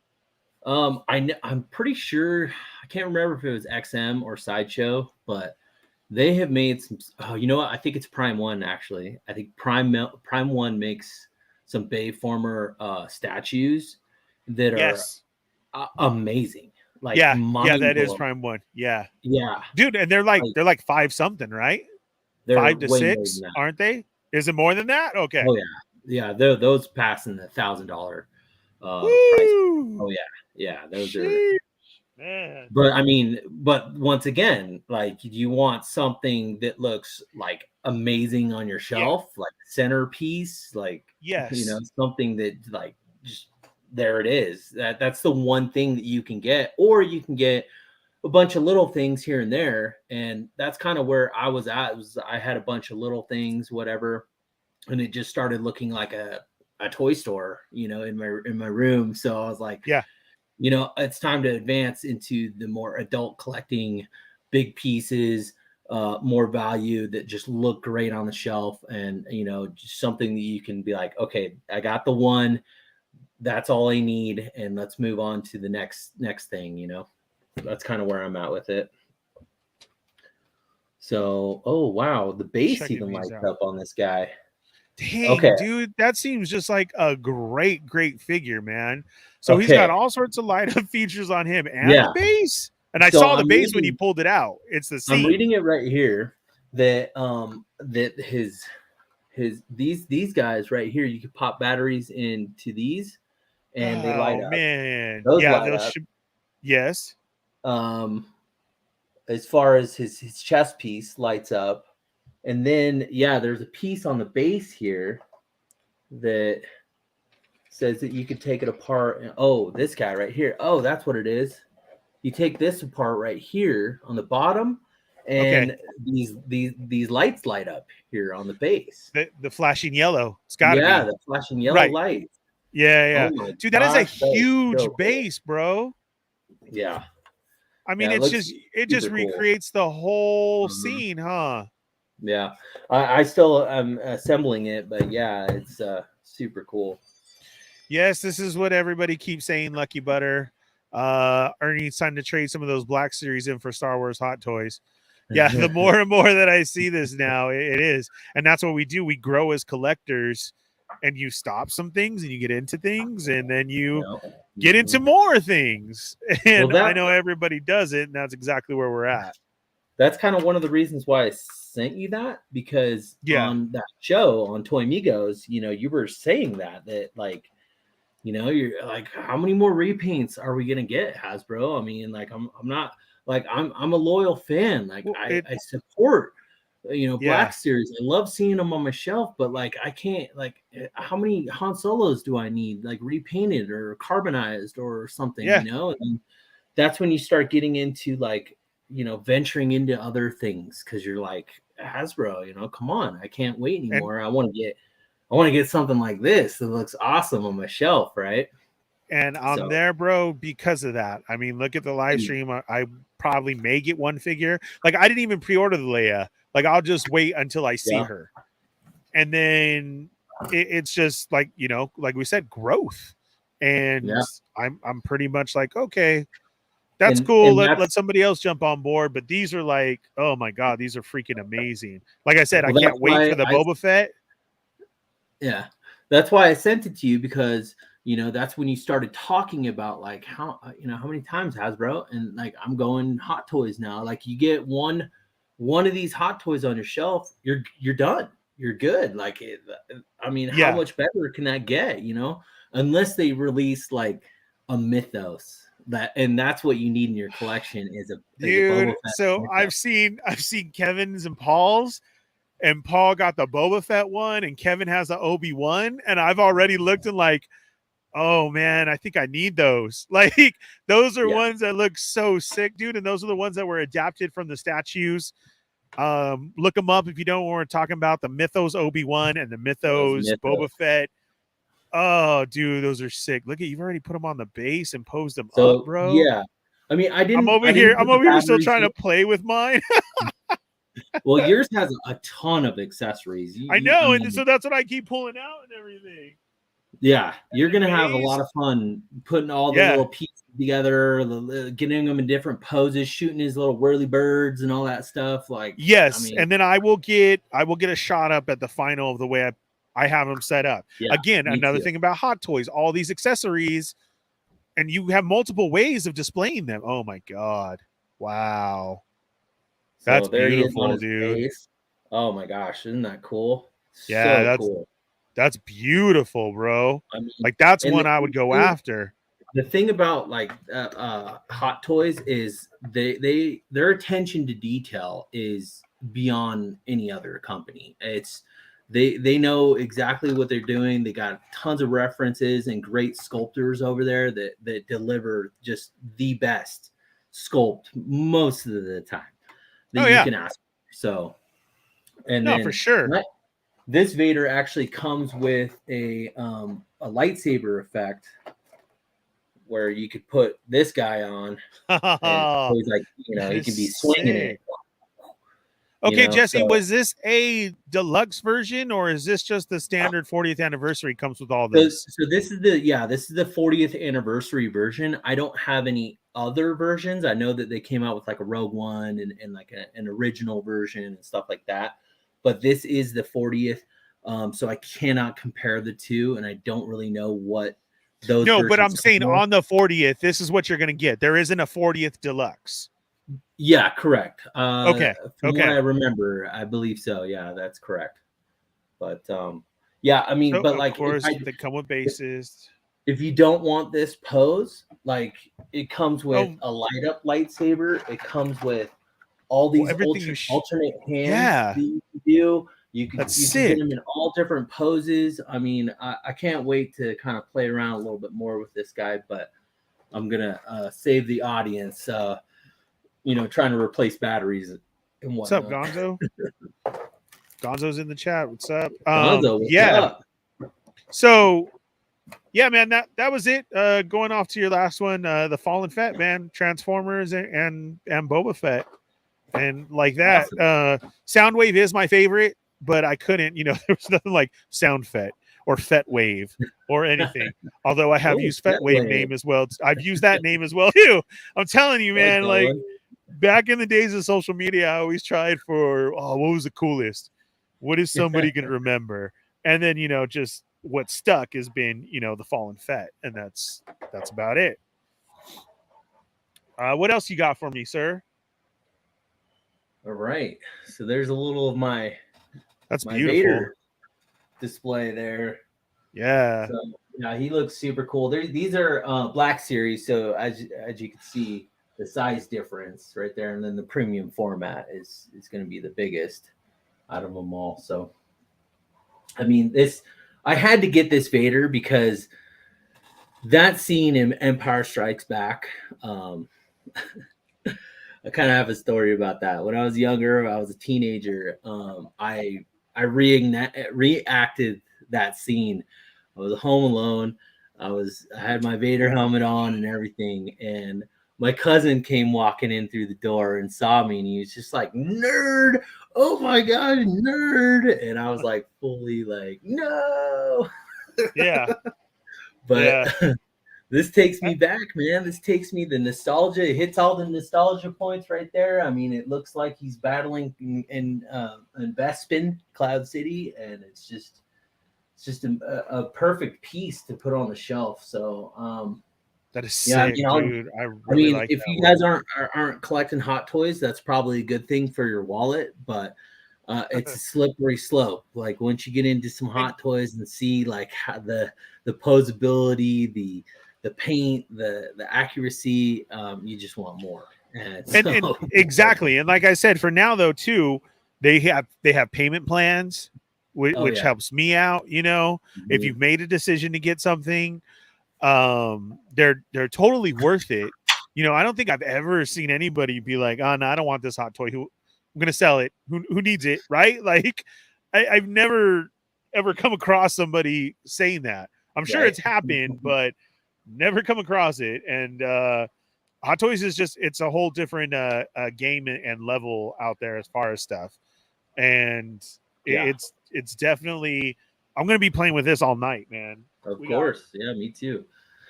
S2: I'm pretty sure, I can't remember if it was XM or Sideshow, but they have made some. Oh, you know what? I think it's Prime One actually. I think Prime One makes some Bayformer statues that are amazing. Like
S1: yeah, that is Prime One. Yeah, dude, and they're like 5 something, right? 5 to 6, aren't they? Is it more than that? Okay.
S2: Oh yeah. Those passing the $1,000 price. Oh yeah, those are. Man. But I mean, but once again, like you want something that looks like amazing on your shelf, like centerpiece, like you know, something that like just there it is. That's the one thing that you can get, or you can get a bunch of little things here and there, and that's kind of where I was at. I had a bunch of little things, whatever, and it just started looking like a toy store, you know, in my room. So I was like, you know, it's time to advance into the more adult collecting, big pieces, more value that just look great on the shelf, and you know, just something that you can be like, okay, I got the one, that's all I need, and let's move on to the next thing. You know, that's kind of where I'm at with it. So, oh wow, the base even lights up on this guy.
S1: Dang, dude, that seems just like a great figure, man. So he's got all sorts of light up features on him and the base. And I saw the base when you pulled it out. It's the same.
S2: I'm reading it right here that that these guys right here, you can pop batteries into these and they light up.
S1: Man.
S2: Those light up.
S1: Yes.
S2: As far as his chest piece lights up. And then, there's a piece on the base here that says that you could take it apart. And, this guy right here. Oh, that's what it is. You take this apart right here on the bottom, and these lights light up here on the base.
S1: The flashing yellow. It's got to be.
S2: Yeah, the flashing yellow lights.
S1: Yeah. Oh dude, that is a huge base, bro.
S2: Yeah.
S1: I mean, it just recreates the whole scene, huh?
S2: Yeah, I still am assembling it, but yeah, it's super cool.
S1: Yes, this is what everybody keeps saying, Lucky Butter. Ernie, it's time to trade some of those Black Series in for Star Wars Hot Toys. Yeah, the more and more that I see this now, it is. And that's what we do. We grow as collectors, and you stop some things and you get into things, and then you get into more things. And I know everybody does it, and that's exactly where we're at.
S2: That's kind of one of the reasons why I sent you that, because on that show on Toy Migos, you know, you were saying that like, you know, you're like, how many more repaints are we gonna get, Hasbro? I mean, like, I'm not like I'm a loyal fan. Like, I support, you know, Black Series. I love seeing them on my shelf, but like, I can't, like, how many Han Solos do I need, like, repainted or carbonized or something? You know, and that's when you start getting into like, you know, venturing into other things, because you're like, Hasbro, you know, come on, I can't wait anymore. I want to get something like this that looks awesome on my shelf, right?
S1: And I'm there, bro, because of that. I mean, look at the live stream. I probably may get one figure. Like, I didn't even pre-order the Leia. Like, I'll just wait until I see her. And then it's just like, you know, like we said, growth. And I'm pretty much like, okay, that's cool. Let somebody else jump on board. But these are like, oh my God, these are freaking amazing. Like I said, I can't wait for the Boba Fett.
S2: Yeah, that's why I sent it to you, because you know, that's when you started talking about like how, you know, how many times Hasbro, and like I'm going Hot Toys now. Like you get one of these Hot Toys on your shelf, you're done. You're good. Like I mean, how
S1: Yeah.
S2: much better can that get, you know? Unless they release like a Mythos. And that's what you need in your collection is a Boba
S1: Dude,
S2: Fett
S1: so
S2: Mythos.
S1: I've seen Kevin's and Paul's, and Paul got the Boba Fett one, and Kevin has the Obi-Wan, and I've already looked and like, oh man, I think I need those. Like those are
S2: Yeah.
S1: ones that look so sick, dude, and those are the ones that were adapted from the statues. Look them up if you don't. We're talking about the Mythos Obi-Wan and the Mythos Boba Fett. Oh, dude, those are sick. Look at, you've already put them on the base and posed them up, bro.
S2: Yeah. I mean,
S1: I'm over here still trying to play with mine.
S2: Well, yours has a ton of accessories.
S1: I know, and so that's what I keep pulling out and everything.
S2: Yeah, you're gonna have a lot of fun putting all the little pieces together, getting them in different poses, shooting his little whirly birds and all that stuff. Like,
S1: yes, I mean, and then I will get a shot up at the final of the way I have them set up.
S2: Yeah,
S1: again, another thing about Hot Toys, all these accessories, and you have multiple ways of displaying them. Oh my god, wow, that's beautiful, dude.
S2: Face. Oh my gosh, isn't that cool?
S1: Yeah,
S2: so
S1: that's
S2: cool.
S1: That's beautiful, bro. I mean, like that's one I would go after.
S2: The thing about like Hot Toys is their attention to detail is beyond any other company. It's they know exactly what they're doing. They got tons of references and great sculptors over there that deliver just the best sculpt most of the time that you can ask for. So, and
S1: no, for sure.
S2: This Vader actually comes with a lightsaber effect where you could put this guy on and he's like, you know, he can be swinging it.
S1: Okay, Jesse, was this a deluxe version or is this just the standard 40th anniversary comes with all this?
S2: So this is the 40th anniversary version. I don't have any other versions. I know that they came out with like a Rogue One and like an original version and stuff like that. But this is the 40th. So I cannot compare the two, and I don't really know what those.
S1: No, but I'm saying on the 40th, this is what you're going to get. There isn't a 40th deluxe.
S2: Yeah, correct.
S1: Okay.
S2: From what I remember, I believe so. Yeah, that's correct. But yeah, I mean, but like,
S1: of course, they come with bases.
S2: If you don't want this pose, like it comes with a light up lightsaber. It comes with all these alternate hands that you can do. You can get them in all different poses. I mean, I can't wait to kind of play around a little bit more with this guy, but I'm gonna save the audience. You know, trying to replace batteries and whatnot.
S1: What's up, Gonzo? Gonzo's in the chat. What's up?
S2: Gonzo, what's up?
S1: So, yeah, man, that was it. Going off to your last one, the Fallen Fett, man, Transformers and Boba Fett. And like that, Soundwave is my favorite, but I couldn't, you know, there was nothing like Sound Fett or Fett Wave or anything. Although I have used Fett Wave name as well. I've used that name as well too. I'm telling you, man, like back in the days of social media, I always tried for, what was the coolest? What is somebody going to remember? And then, you know, just what stuck has been, you know, the Fallen Fett. And that's about it. What else you got for me, sir?
S2: All right, so there's a little of my
S1: beautiful
S2: Vader display there.
S1: Yeah,
S2: so, yeah, he looks super cool. These are Black Series, so as you can see, the size difference right there, and then the premium format is going to be the biggest out of them all. So, I mean, I had to get this Vader because that scene in Empire Strikes Back. I kind of have a story about that. When I was younger, I was a teenager. I reacted that scene. I was home alone. I had my Vader helmet on and everything. And my cousin came walking in through the door and saw me, and he was just like, "Nerd! Oh my god, nerd!" And I was like, fully like, "No!"
S1: Yeah.
S2: But this takes me back, man. This takes me the nostalgia. It hits all the nostalgia points right there. I mean, it looks like he's battling in Bespin, Cloud City, and it's it's just a perfect piece to put on the shelf. So
S1: That is
S2: yeah,
S1: sick, dude. I
S2: I
S1: really
S2: mean,
S1: like
S2: if
S1: that
S2: you
S1: one.
S2: guys aren't collecting hot toys, that's probably a good thing for your wallet. But it's a slippery slope. Like once you get into some hot toys and see like how the posability, the paint, the accuracy, you just want more. And
S1: And exactly. And like I said, for now though, too, they have payment plans,
S2: oh
S1: which
S2: yeah,
S1: helps me out. You know, if
S2: Mhm.
S1: you've made a decision to get something, they're totally worth it. You know, I don't think I've ever seen anybody be like, oh no, I don't want this hot toy. Who I'm gonna sell it. Who needs it, right? Like I've never ever come across somebody saying that. I'm sure
S2: Right.
S1: it's happened, but never come across it. And Hot Toys is just it's a whole different game and level out there as far as stuff. And
S2: Yeah,
S1: it's definitely I'm gonna be playing with this all night, man.
S2: of
S1: We got
S2: course. Yeah, me too.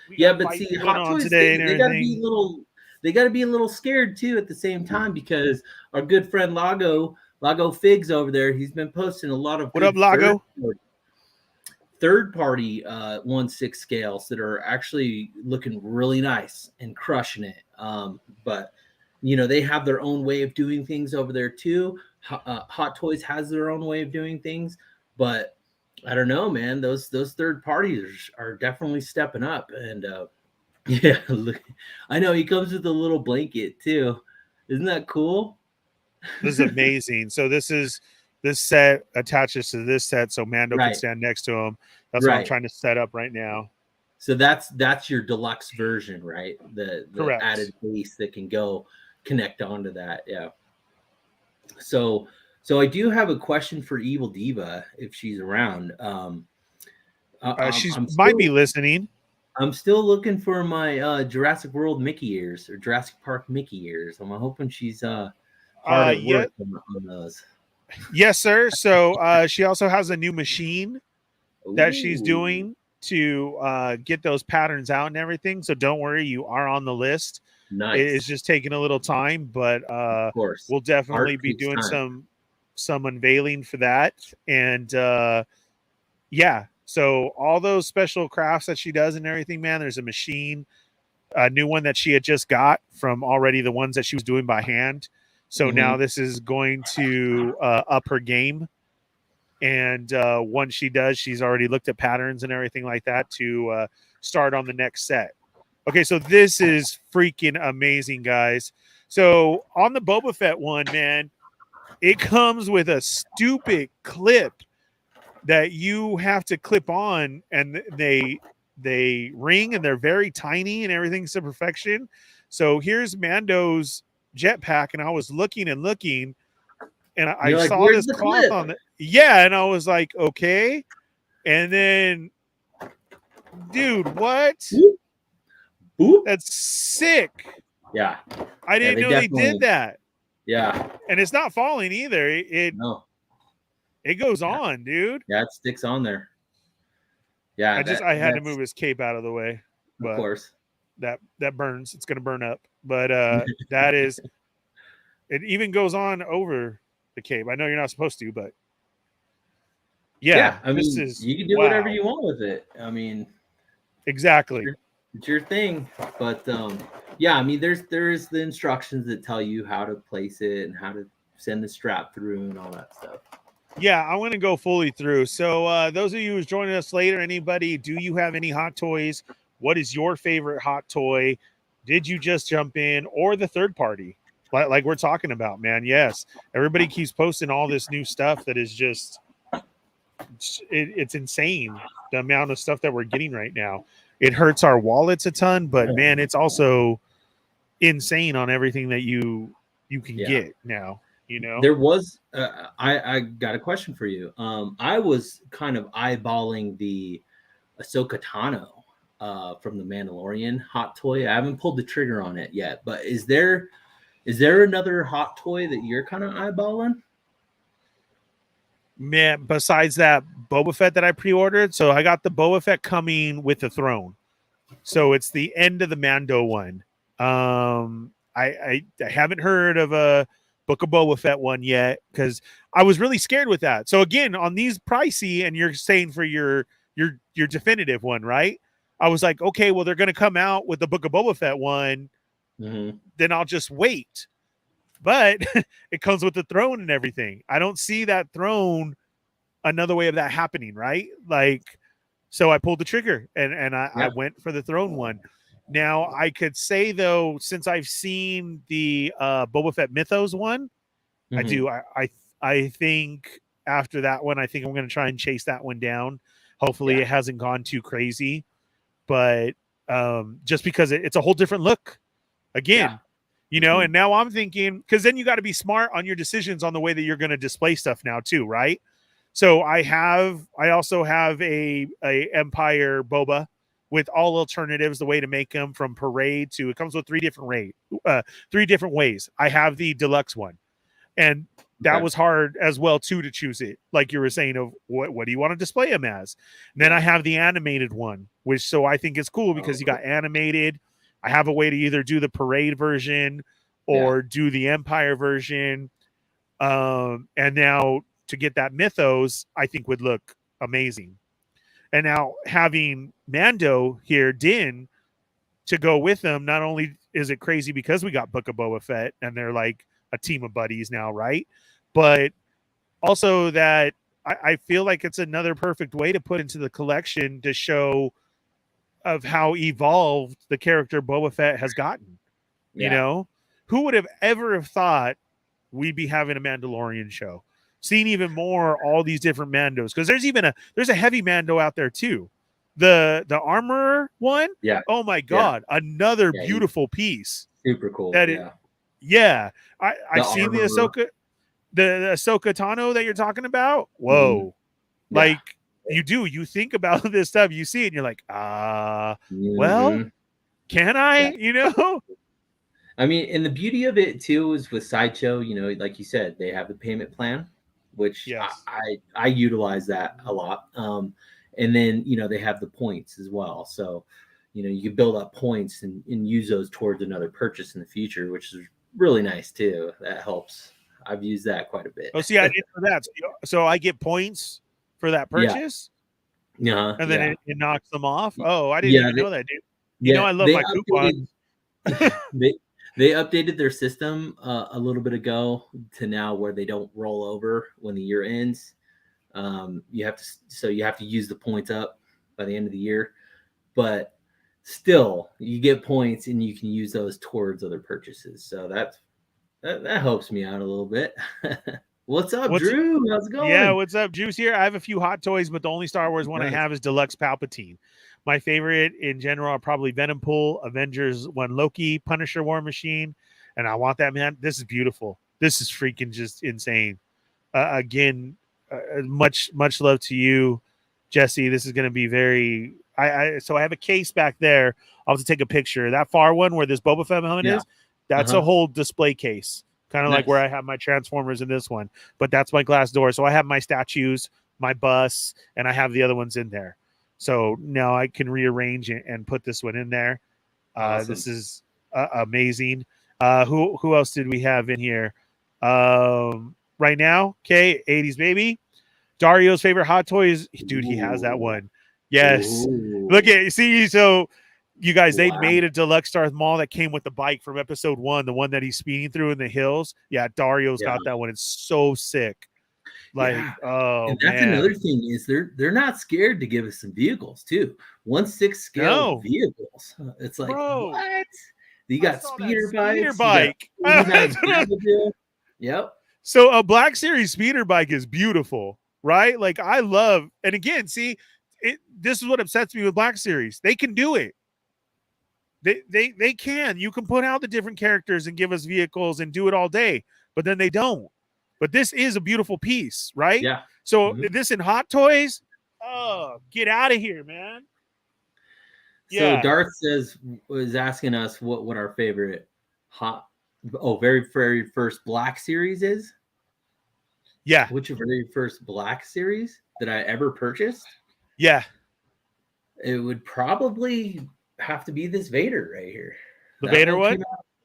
S1: we
S2: Yeah,
S1: got
S2: but
S1: fights
S2: see,
S1: going
S2: Hot
S1: on
S2: Toys
S1: today and
S2: they got to be
S1: everything.
S2: a little scared too at the same time because our good friend Lago Figs over there, he's been posting a lot of
S1: What up,
S2: good
S1: Lago?
S2: third party 1/6 scales that are actually looking really nice and crushing it. But you know, they have their own way of doing things over there too. Hot Toys has their own way of doing things, but I don't know, man. Those third parties are definitely stepping up, and yeah, look, I know he comes with a little blanket too. Isn't that cool?
S1: This is amazing. So this set attaches to this set, so Mando can
S2: Right,
S1: stand next to him. That's what I'm
S2: right.
S1: trying to set up right now.
S2: So that's your deluxe version, right? The
S1: Correct.
S2: added base that can go connect onto that. Yeah. So I do have a question for Evil Diva if she's around.
S1: She's
S2: I'm
S1: might be
S2: still
S1: listening.
S2: looking for my Jurassic World Mickey ears or Jurassic Park Mickey ears. I'm hoping she's hard at
S1: Yeah,
S2: work on those.
S1: yes, sir. So she also has a new machine that she's
S2: Ooh,
S1: doing to get those patterns out and everything. So don't worry, you are on the list. It's
S2: nice.
S1: just taking a little time, but
S2: Of course.
S1: we'll definitely
S2: Art
S1: be
S2: takes
S1: doing
S2: time.
S1: some unveiling for that. And yeah, so all those special crafts that she does and everything, man, there's a machine, a new one that she had just got from already the ones that she was doing by hand. So now
S2: Mhm.
S1: this is going to up her game. And once she does, she's already looked at patterns and everything like that to start on the next set. Okay, so this is freaking amazing, guys. So on the Boba Fett one, man, it comes with a stupid clip that you have to clip on, and they ring and they're very tiny and everything's to perfection. So here's Mando's jetpack, and I was looking and looking, and I
S2: You're like,
S1: saw
S2: where's
S1: this
S2: the
S1: cloth
S2: clip?
S1: on the yeah, and I was like, okay, and then dude, what?
S2: Boop, boop.
S1: That's sick.
S2: Yeah.
S1: I
S2: Yeah,
S1: didn't
S2: they
S1: know they did
S2: definitely.
S1: that,
S2: Yeah.
S1: and it's not falling either.
S2: No.
S1: It goes
S2: Yeah.
S1: on, dude.
S2: Yeah, it sticks on there. Yeah,
S1: I had to
S2: that's
S1: move his cape out of the way,
S2: of
S1: but
S2: course.
S1: that burns. It's gonna burn up. But that is it even goes on over the cape. I know you're not supposed to, but
S2: Yeah,
S1: yeah,
S2: I
S1: this
S2: mean,
S1: is
S2: you can do whatever
S1: wow.
S2: you want with it. I mean,
S1: Exactly.
S2: it's your thing. But yeah, I mean, there's the instructions that tell you how to place it and how to send the strap through and all that stuff.
S1: Yeah, I want to go fully through. So those of you who's joining us later, anybody, do you have any hot toys? What is your favorite hot toy? Did you just jump in or the third party? Like we're talking about, man. Yes. Everybody keeps posting all this new stuff that is just it's insane the amount of stuff that we're getting right now. It hurts our wallets a ton, but man, it's also insane on everything that you can
S2: Yeah.
S1: get now, you know?
S2: There was I got a question for you. I was kind of eyeballing the Ahsoka Tano from the Mandalorian hot toy. I haven't pulled the trigger on it yet, but is there another hot toy that you're kind of eyeballing?
S1: Man, besides that Boba Fett that I pre-ordered, so I got the Boba Fett coming with the throne. So it's the end of the Mando one. I haven't heard of Book of Boba Fett one yet because I was really scared with that. So again, on these pricey, and you're saying for your definitive one, right? I was like, okay, well, they're going to come out with the Book of Boba Fett one. Then I'll just wait. But it comes with the throne and everything. I don't see that throne another way of that happening, right? Like, so I pulled the trigger and I went for the throne one. Now I could say though, since I've seen the Boba Fett Mythos one, I think after that one, I think I'm going to try and chase that one down. Hopefully it hasn't gone too crazy, but just because it's a whole different look again, you know, and now I'm thinking, because then you got to be smart on your decisions on the way that you're going to display stuff now too, right? So I also have a Empire Boba with all alternatives, the way to make them from parade to, it comes with three different ways. I have the deluxe one, and that was hard as well too to choose it, like you were saying, of what do you want to display him as. And then I have the animated one, which so I think is cool because you got animated. I have a way to either do the parade version or do the Empire version, and now to get that Mythos, I think would look amazing. And now having Mando here, Din, to go with them, not only is it crazy because we got Book of Boba Fett and they're like a team of buddies now, right? But also that I feel like it's another perfect way to put into the collection to show of how evolved the character Boba Fett has gotten. You know, who would have ever have thought we'd be having a Mandalorian show? Seen even more all these different Mandos, because there's a heavy Mando out there too. The armorer one, oh my god, another beautiful piece.
S2: Super cool.
S1: I've seen the Ahsoka, the Ahsoka Tano that you're talking about. Whoa, like you think about this stuff, you see it, and you're like, well, can I? You know.
S2: I mean, and the beauty of it too is with Sideshow, you know, like you said, they have the payment plan, which I utilize that a lot. And then, you know, they have the points as well. So, you know, you can build up points and use those towards another purchase in the future, which is really nice too. That helps. I've used that quite a bit.
S1: Oh, see, I didn't know that. So I get points for that purchase?
S2: Yeah.
S1: And then it knocks them off? Oh, I didn't even know that, dude. You know, I love my coupons.
S2: They updated their system a little bit ago to now where they don't roll over when the year ends. You have to use the points up by the end of the year, but still you get points and you can use those towards other purchases. So that helps me out a little bit. What's up, Drew? How's it going?
S1: Yeah, what's up, Juice here? I have a few hot toys, but the only Star Wars one I have is Deluxe Palpatine. My favorite in general are probably Venom Pool, Avengers 1 Loki, Punisher War Machine, and I want that, man. This is beautiful. This is freaking just insane. Again, much love to you, Jesse. This is going to be very. So I have a case back there. I'll have to take a picture. That far one where this Boba Fett helmet is, that's a whole display case, kind of like where I have my Transformers in this one. But that's my glass door. So I have my statues, my bus, and I have the other ones in there. So now I can rearrange it and put this one in there. Awesome. This is amazing. Who else did we have in here? Right now, okay, 80s baby. Dario's favorite hot toys. Dude, he has that one. Yes. Ooh. Look at, see, so you guys, they made a deluxe Darth Maul that came with the bike from episode 1, the one that he's speeding through in the hills. Yeah, Dario's got that one. It's so sick. Like,
S2: and that's another thing is they're not scared to give us some vehicles too. 1/6 scale vehicles. It's like, what? You got speeder bike. Yep.
S1: So a Black Series speeder bike is beautiful, right? Like I love, and again, see, this is what upsets me with Black Series. They can do it. They can. You can put out the different characters and give us vehicles and do it all day, but then they don't. But this is a beautiful piece, right?
S2: Yeah.
S1: So this in Hot Toys, oh, get out of here, man.
S2: Yeah. So Darth was asking us what our favorite very, very first Black Series is.
S1: Yeah.
S2: Which very first Black Series that I ever purchased?
S1: Yeah.
S2: It would probably have to be this Vader right here.
S1: The Vader one?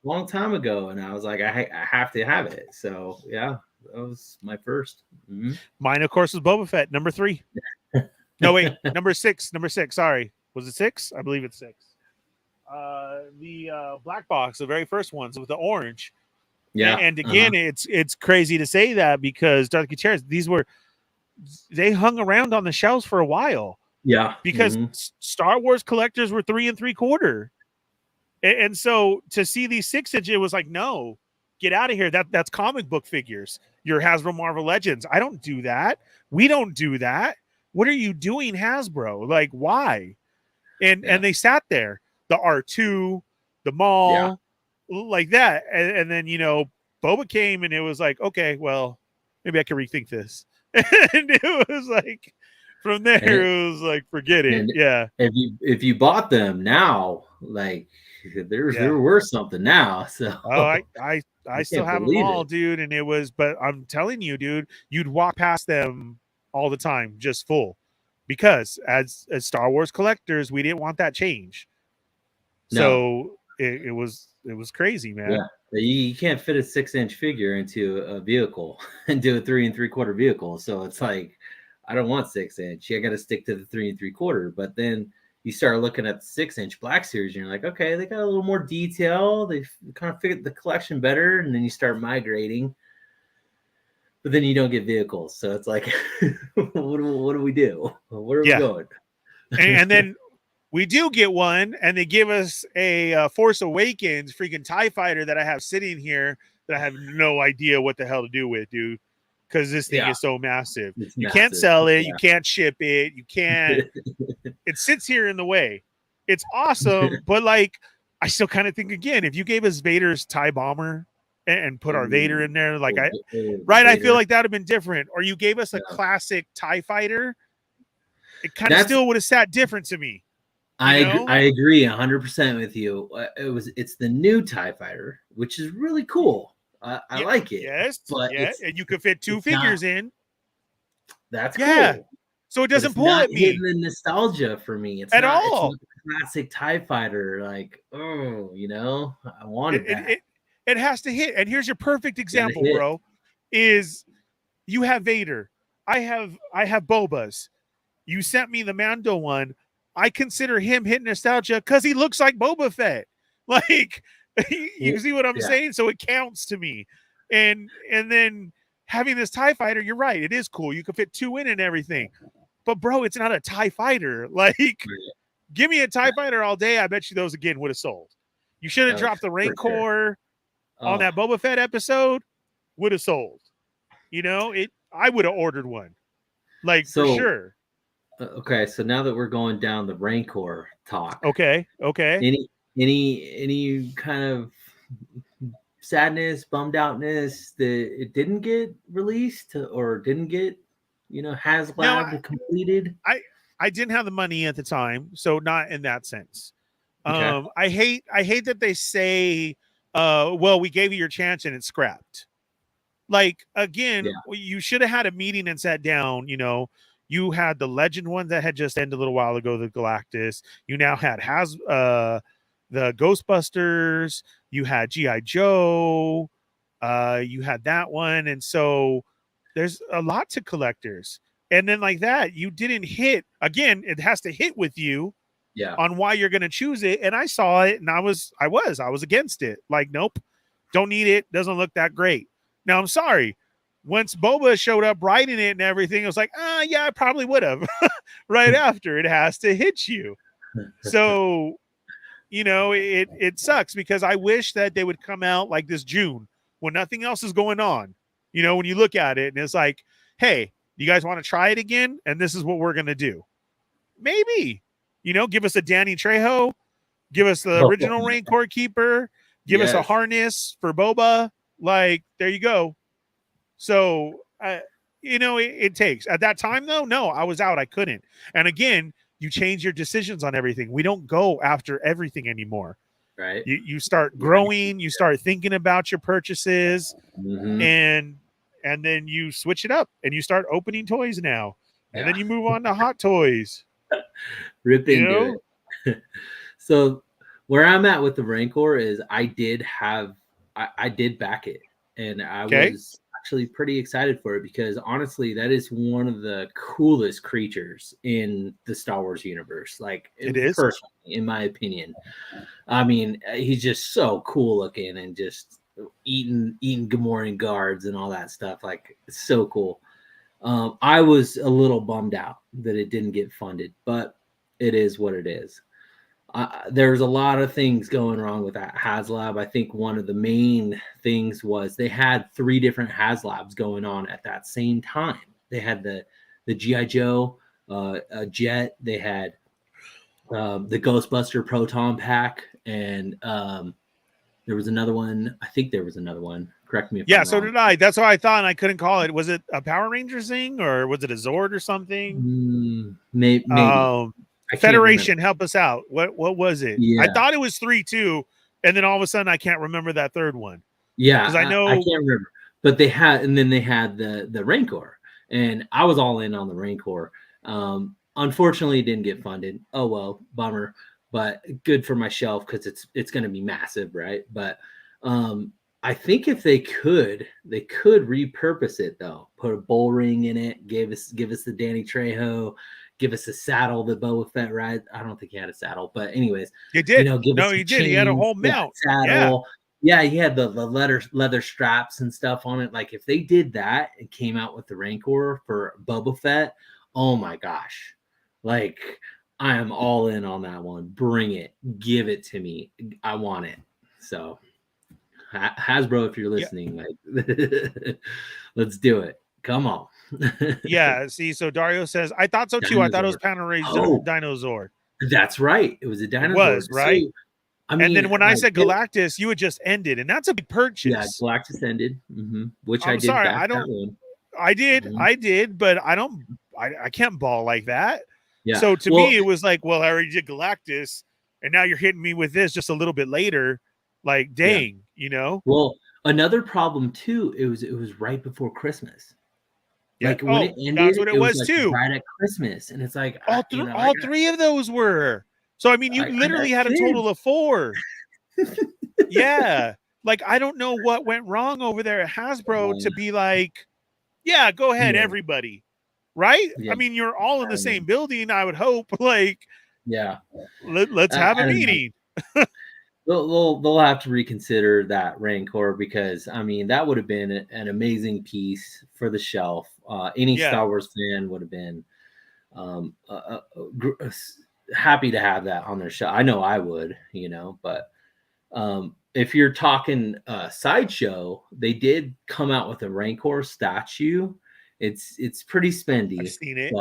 S2: long time ago, and I was like, I have to have it. So yeah, that was my first.
S1: Mine, of course, was Boba Fett, number 3. No, wait, number 6. Number 6. Sorry, was it 6? I believe it's 6. The black box, the very first ones with the orange.
S2: Yeah,
S1: and again, it's crazy to say that because Darth Gutierrez, they hung around on the shelves for a while.
S2: Yeah,
S1: because Star Wars collectors were 3 3/4, and so to see these 6-inch, it was like, no, get out of here. That's comic book figures. Your Hasbro Marvel Legends. I don't do that. We don't do that. What are you doing, Hasbro? Like, why? And they sat there. The R2, the Maul, like that, and then Boba came, and it was like, okay, well, maybe I can rethink this. And it was like, from there, it was like, forget it. Yeah.
S2: If you bought them now, like they're worth something now. So
S1: I still have them all, dude. And it was, but I'm telling you, dude, you'd walk past them all the time, just full, because as Star Wars collectors, we didn't want that change. So it was crazy, man.
S2: Yeah. You can't fit a 6-inch figure into a vehicle and do a 3 3/4 vehicle. So it's like, I don't want 6-inch. I got to stick to the 3 3/4. But then you start looking at the 6-inch Black Series, and you're like, okay, they got a little more detail. They kind of figured the collection better, and then you start migrating. But then you don't get vehicles, so it's like, what do we do? Where are we going?
S1: And then we do get one, and they give us a Force Awakens freaking TIE fighter that I have sitting here that I have no idea what the hell to do with, dude. Because this thing is so massive. You can't sell it. You can't ship it. You can't. It sits here in the way. It's awesome, but like, I still kind of think, again, if you gave us Vader's TIE bomber and put our Vader in there, like I feel like that would have been different. Or you gave us a classic TIE fighter, it kind of still would have sat different to me.
S2: I agree 100% with you. It's the new TIE fighter, which is really cool. I like it.
S1: Yes, but and you could fit 2 figures in.
S2: That's cool.
S1: So it doesn't pull at me.
S2: Hitting the nostalgia for me. It's
S1: at all.
S2: It's a classic TIE fighter. Like, I wanted that.
S1: It has to hit. And here's your perfect example, bro. Is you have Vader. I have Boba's. You sent me the Mando one. I consider him hitting nostalgia because he looks like Boba Fett. Like, you see what I'm saying? So it counts to me. And then having this TIE fighter, you're right. It is cool. You can fit 2 in and everything. But, bro, it's not a TIE fighter. Like, give me a TIE fighter all day. I bet you those, again, would have sold. You should have dropped the Rancor on that Boba Fett episode. Would have sold. I would have ordered one. Like, for sure.
S2: Okay, so now that we're going down the Rancor talk.
S1: Okay.
S2: Any kind of sadness, bummed outness that it didn't get released or didn't get, HasLab completed?
S1: I didn't have the money at the time, so not in that sense.
S2: Okay.
S1: I hate that they say, well, we gave you your chance and it's scrapped. Like, again, you should have had a meeting and sat down, You had the Legend one that had just ended a little while ago, the Galactus. You now had the Ghostbusters. You had G.I. Joe. You had that one. And so there's a lot to collectors. And then like that, you didn't hit. Again, it has to hit with you on why you're going to choose it. And I saw it, and I was against it. Like, nope, don't need it. Doesn't look that great. Now, I'm sorry. Once Boba showed up writing it and everything, I was like, yeah, I probably would have. Right after, it has to hit you. So, it sucks because I wish that they would come out like this June when nothing else is going on. When you look at it and it's like, hey, you guys want to try it again? And this is what we're going to do. Maybe, give us a Danny Trejo, give us the original Rancor Keeper, give us a harness for Boba. Like, there you go. So, it takes. At that time, though, no, I was out. I couldn't. And again, you change your decisions on everything. We don't go after everything anymore.
S2: Right.
S1: You start growing. You start thinking about your purchases, and then you switch it up, and you start opening toys now. And then you move on to Hot Toys.
S2: Rip into it. So Where I'm at with the Rancor is I did back it, and I
S1: Okay.
S2: was actually pretty excited for it because honestly, that is one of the coolest creatures in the Star Wars universe. Like,
S1: It is.
S2: personally, in my opinion, I mean, he's just so cool looking and just eating Gamorrean guards and all that stuff. Like, it's so cool. I was a little bummed out that it didn't get funded, but it is what it is. There's a lot of things going wrong with that HasLab. I think one of the main things was they had 3 different HasLabs going on at that same time. They had the GI Joe jet. They had the Ghostbuster Proton Pack, and there was another one. I think there was another one. Correct me if I'm wrong.
S1: So did I. That's what I thought, and I couldn't call it. Was it a Power Rangers thing, or was it a Zord or something?
S2: Maybe.
S1: Federation, help us out. What was it?
S2: Yeah.
S1: I thought it was 3 too, and then all of a sudden I can't remember that third one.
S2: Yeah,
S1: because I know
S2: I can't remember. But they had the Rancor, and I was all in on the Rancor. Unfortunately, it didn't get funded. Oh well, bummer. But good for my shelf because it's going to be massive, right? But I think if they could repurpose it though. Put a bull ring in it. Give us the Danny Trejo. Give us a saddle that Boba Fett rides. I don't think he had a saddle, but anyways,
S1: he did.
S2: He
S1: did. He had a whole mount.
S2: Saddle. Yeah, he had the leather straps and stuff on it. Like, if they did that and came out with the Rancor for Boba Fett, oh my gosh. Like, I am all in on that one. Bring it. Give it to me. I want it. So, Hasbro, if you're listening, like, let's do it. Come on.
S1: Yeah, see, so Dario says, I thought so too. Dinosaur. I thought it was Power Dinosaur.
S2: That's right. It was a dinosaur.
S1: It was, right? So,
S2: I mean,
S1: and then when I said Galactus, you had just ended, and that's a big purchase.
S2: Yeah, Galactus ended, which
S1: I'm
S2: I did.
S1: Sorry,
S2: back
S1: I don't.
S2: That one.
S1: I did, I did, but I don't. I can't ball like that.
S2: Yeah.
S1: So to me, it was like, well, I already did Galactus, and now you're hitting me with this just a little bit later. Like, dang, you know.
S2: Well, another problem too. It was right before Christmas.
S1: Yeah.
S2: Like when it ended,
S1: that's what it was
S2: like
S1: too.
S2: Right at Christmas, and it's like
S1: all 3 of those were. So I mean, you literally had a total of 4. Yeah, like I don't know what went wrong over there at Hasbro to be like, yeah, go ahead, everybody, right? I mean, you're all in the same building. I would hope, like, let's have a meeting.
S2: They'll have to reconsider that Rancor because I mean that would have been an amazing piece for the shelf. Any Star Wars fan would have been happy to have that on their shelf. I know I would, but if you're talking Sideshow, they did come out with a Rancor statue. It's pretty spendy.
S1: I've seen it,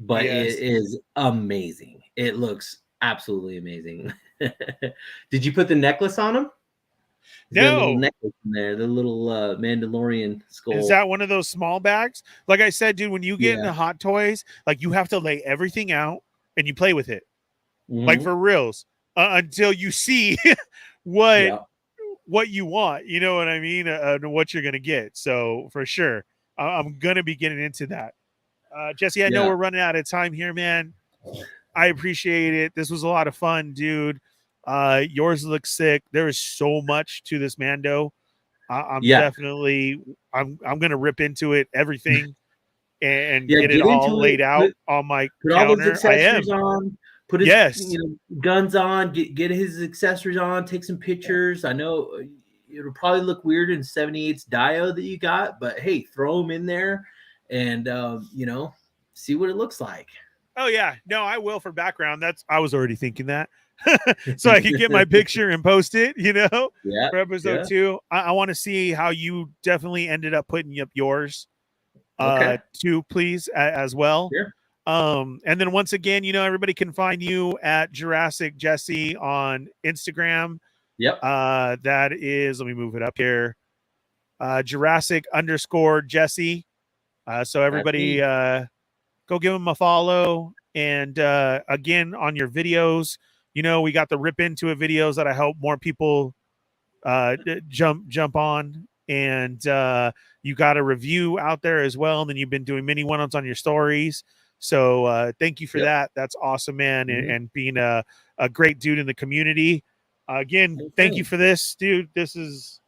S2: but it is amazing. It looks absolutely amazing. Did you put the necklace on him?
S1: No.
S2: Little necklace in there, the little Mandalorian skull.
S1: Is that one of those small bags? Like I said, dude, when you get into Hot Toys, like you have to lay everything out and you play with it, like for reals, until you see what you want. You know what I mean? What you're gonna get. So for sure, I'm gonna be getting into that. Jesse, I know we're running out of time here, man. I appreciate it. This was a lot of fun, dude. Yours looks sick. There is so much to this Mando. I'm definitely I'm gonna rip into it, everything, and get it all laid out on my
S2: put
S1: counter.
S2: All those accessories on. Put his guns on. Get his accessories on. Take some pictures. I know it'll probably look weird in 78's Dio that you got, but hey, throw them in there, and see what it looks like.
S1: Oh yeah, no, I will for background. I was already thinking that. So I can get my picture and post it, for episode 2. I want to see how you definitely ended up putting up yours too, please, as well.
S2: Sure.
S1: And then once again, everybody can find you at Jurassic Jesse on Instagram.
S2: Yep.
S1: That is, let me move it up here. Jurassic_Jesse. So everybody go give him a follow. And again, on your videos, we got the Rip Into It videos that I hope more people jump on. And you got a review out there as well. And then you've been doing mini one-ons on your stories. So thank you for that. That's awesome, man. And being a great dude in the community. Again, thank you for this, dude. This is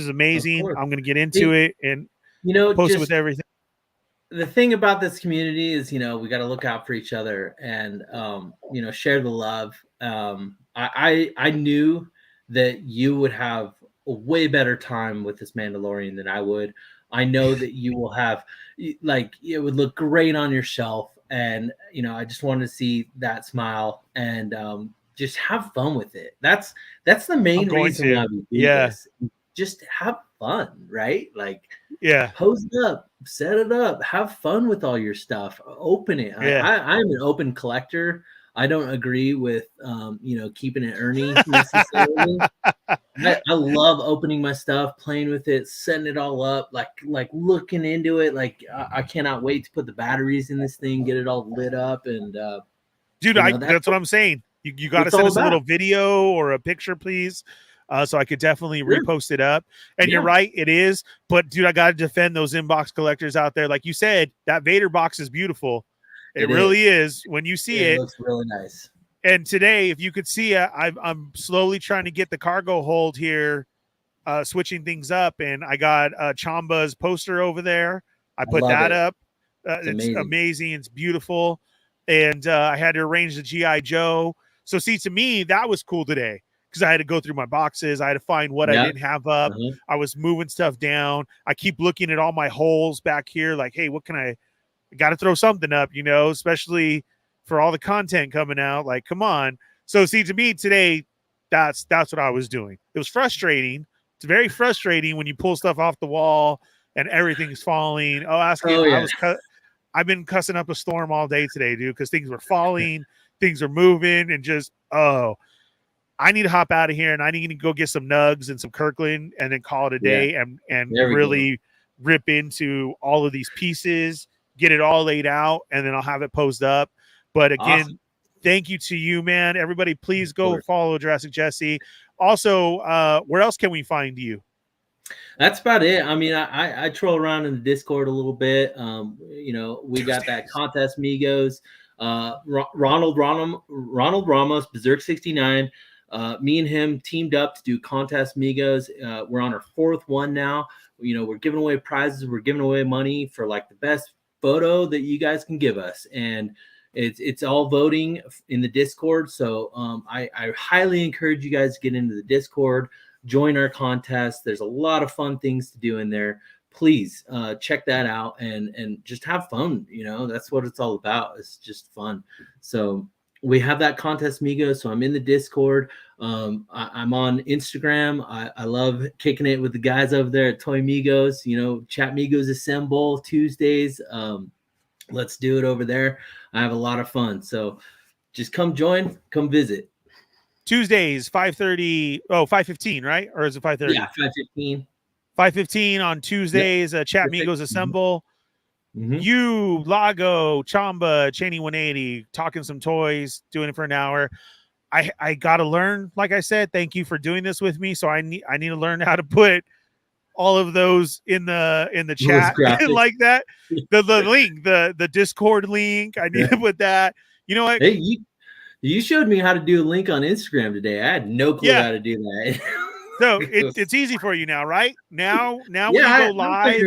S1: amazing. I'm gonna get into it and post it with everything.
S2: The thing about this community is, we got to look out for each other and, share the love. I knew that you would have a way better time with this Mandalorian than I would. I know that you will have, like, it would look great on your shelf. And, I just wanted to see that smile and just have fun with it. That's the main reason why we do this. Just have fun, right? Like, post it up, set it up, have fun with all your stuff, open it. I'm an open collector. I don't agree with keeping it Ernie necessarily. I love opening my stuff, playing with it, setting it all up, like looking into it. Like I cannot wait to put the batteries in this thing, get it all lit up, and
S1: dude, that's what I'm saying. You got to send us a little video or a picture, please. So I could definitely repost it up. And you're right, it is. But dude, I got to defend those inbox collectors out there. Like you said, that Vader box is beautiful. It really is. When you see it,
S2: it looks really nice.
S1: And today, if you could see, I'm slowly trying to get the cargo hold here, switching things up. And I got Chamba's poster over there. I put that up. It's amazing. It's beautiful. And I had to arrange the G.I. Joe. So see, to me, that was cool today. Because I had to go through my boxes. I had to find what I didn't have up. I was moving stuff down. I keep looking at all my holes back here. Like, hey, what can I got to throw something up, especially for all the content coming out. Like, come on. So see, to me today, that's what I was doing. It was frustrating. It's very frustrating when you pull stuff off the wall and everything's falling. I've been cussing up a storm all day today, dude, because things were falling, things are moving, and just, I need to hop out of here and I need to go get some nugs and some Kirkland and then call it a day and really rip into all of these pieces, get it all laid out, and then I'll have it posed up. But again, thank you to you, man. Everybody, please go follow Jurassic Jesse. Also, where else can we find you?
S2: That's about it. I mean, I troll around in the Discord a little bit. We got that Contest Migos, Ronald Ramos, Berserk 69. Me and him teamed up to do Contest Migos. We're on our fourth one now. We're giving away prizes. We're giving away money for like the best photo that you guys can give us. And it's all voting in the Discord. So I highly encourage you guys to get into the Discord, join our contest. There's a lot of fun things to do in there. Please check that out and just have fun. That's what it's all about. It's just fun. So we have that Contest Migos. So I'm in the Discord. I'm on Instagram. I love kicking it with the guys over there at Toy Migos. Chat Migos Assemble Tuesdays. Let's do it over there. I have a lot of fun. So just come join, come visit.
S1: Tuesdays, 5:15, right? Or is it 5:30?
S2: Yeah, 5:15.
S1: 5:15 on Tuesdays. Chat Migos Assemble. You, Lago, Chamba, Cheney 180, talking some toys, doing it for an hour. I got to learn, like I said, thank you for doing this with me. So I need to learn how to put all of those in the chat like that. The link, the Discord link. I need to put that. You know what?
S2: Hey, you showed me how to do a link on Instagram today. I had no clue how to do that.
S1: So it's easy for you now, right? Now when you go live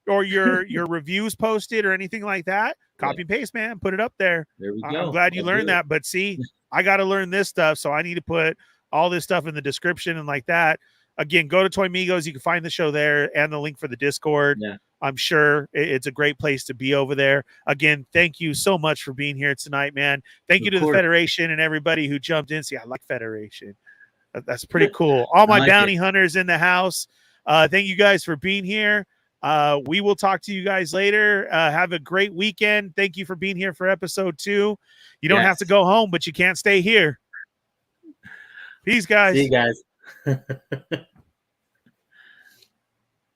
S1: or your reviews posted or anything like that, copy and paste, man, put it up there.
S2: There we go.
S1: I'm glad you learned that. But see, I got to learn this stuff, so I need to put all this stuff in the description and like that. Again, go to Toy Migos. You can find the show there and the link for the Discord.
S2: Yeah.
S1: I'm sure it's a great place to be over there. Again, thank you so much for being here tonight, man. Thank you to the Federation and everybody who jumped in. See, I like Federation. That's pretty cool. All my bounty hunters in the house. Thank you guys for being here. We will talk to you guys later. Have a great weekend. Thank you for being here for episode 2. You don't have to go home, but you can't stay here. Peace, guys.
S2: See you guys.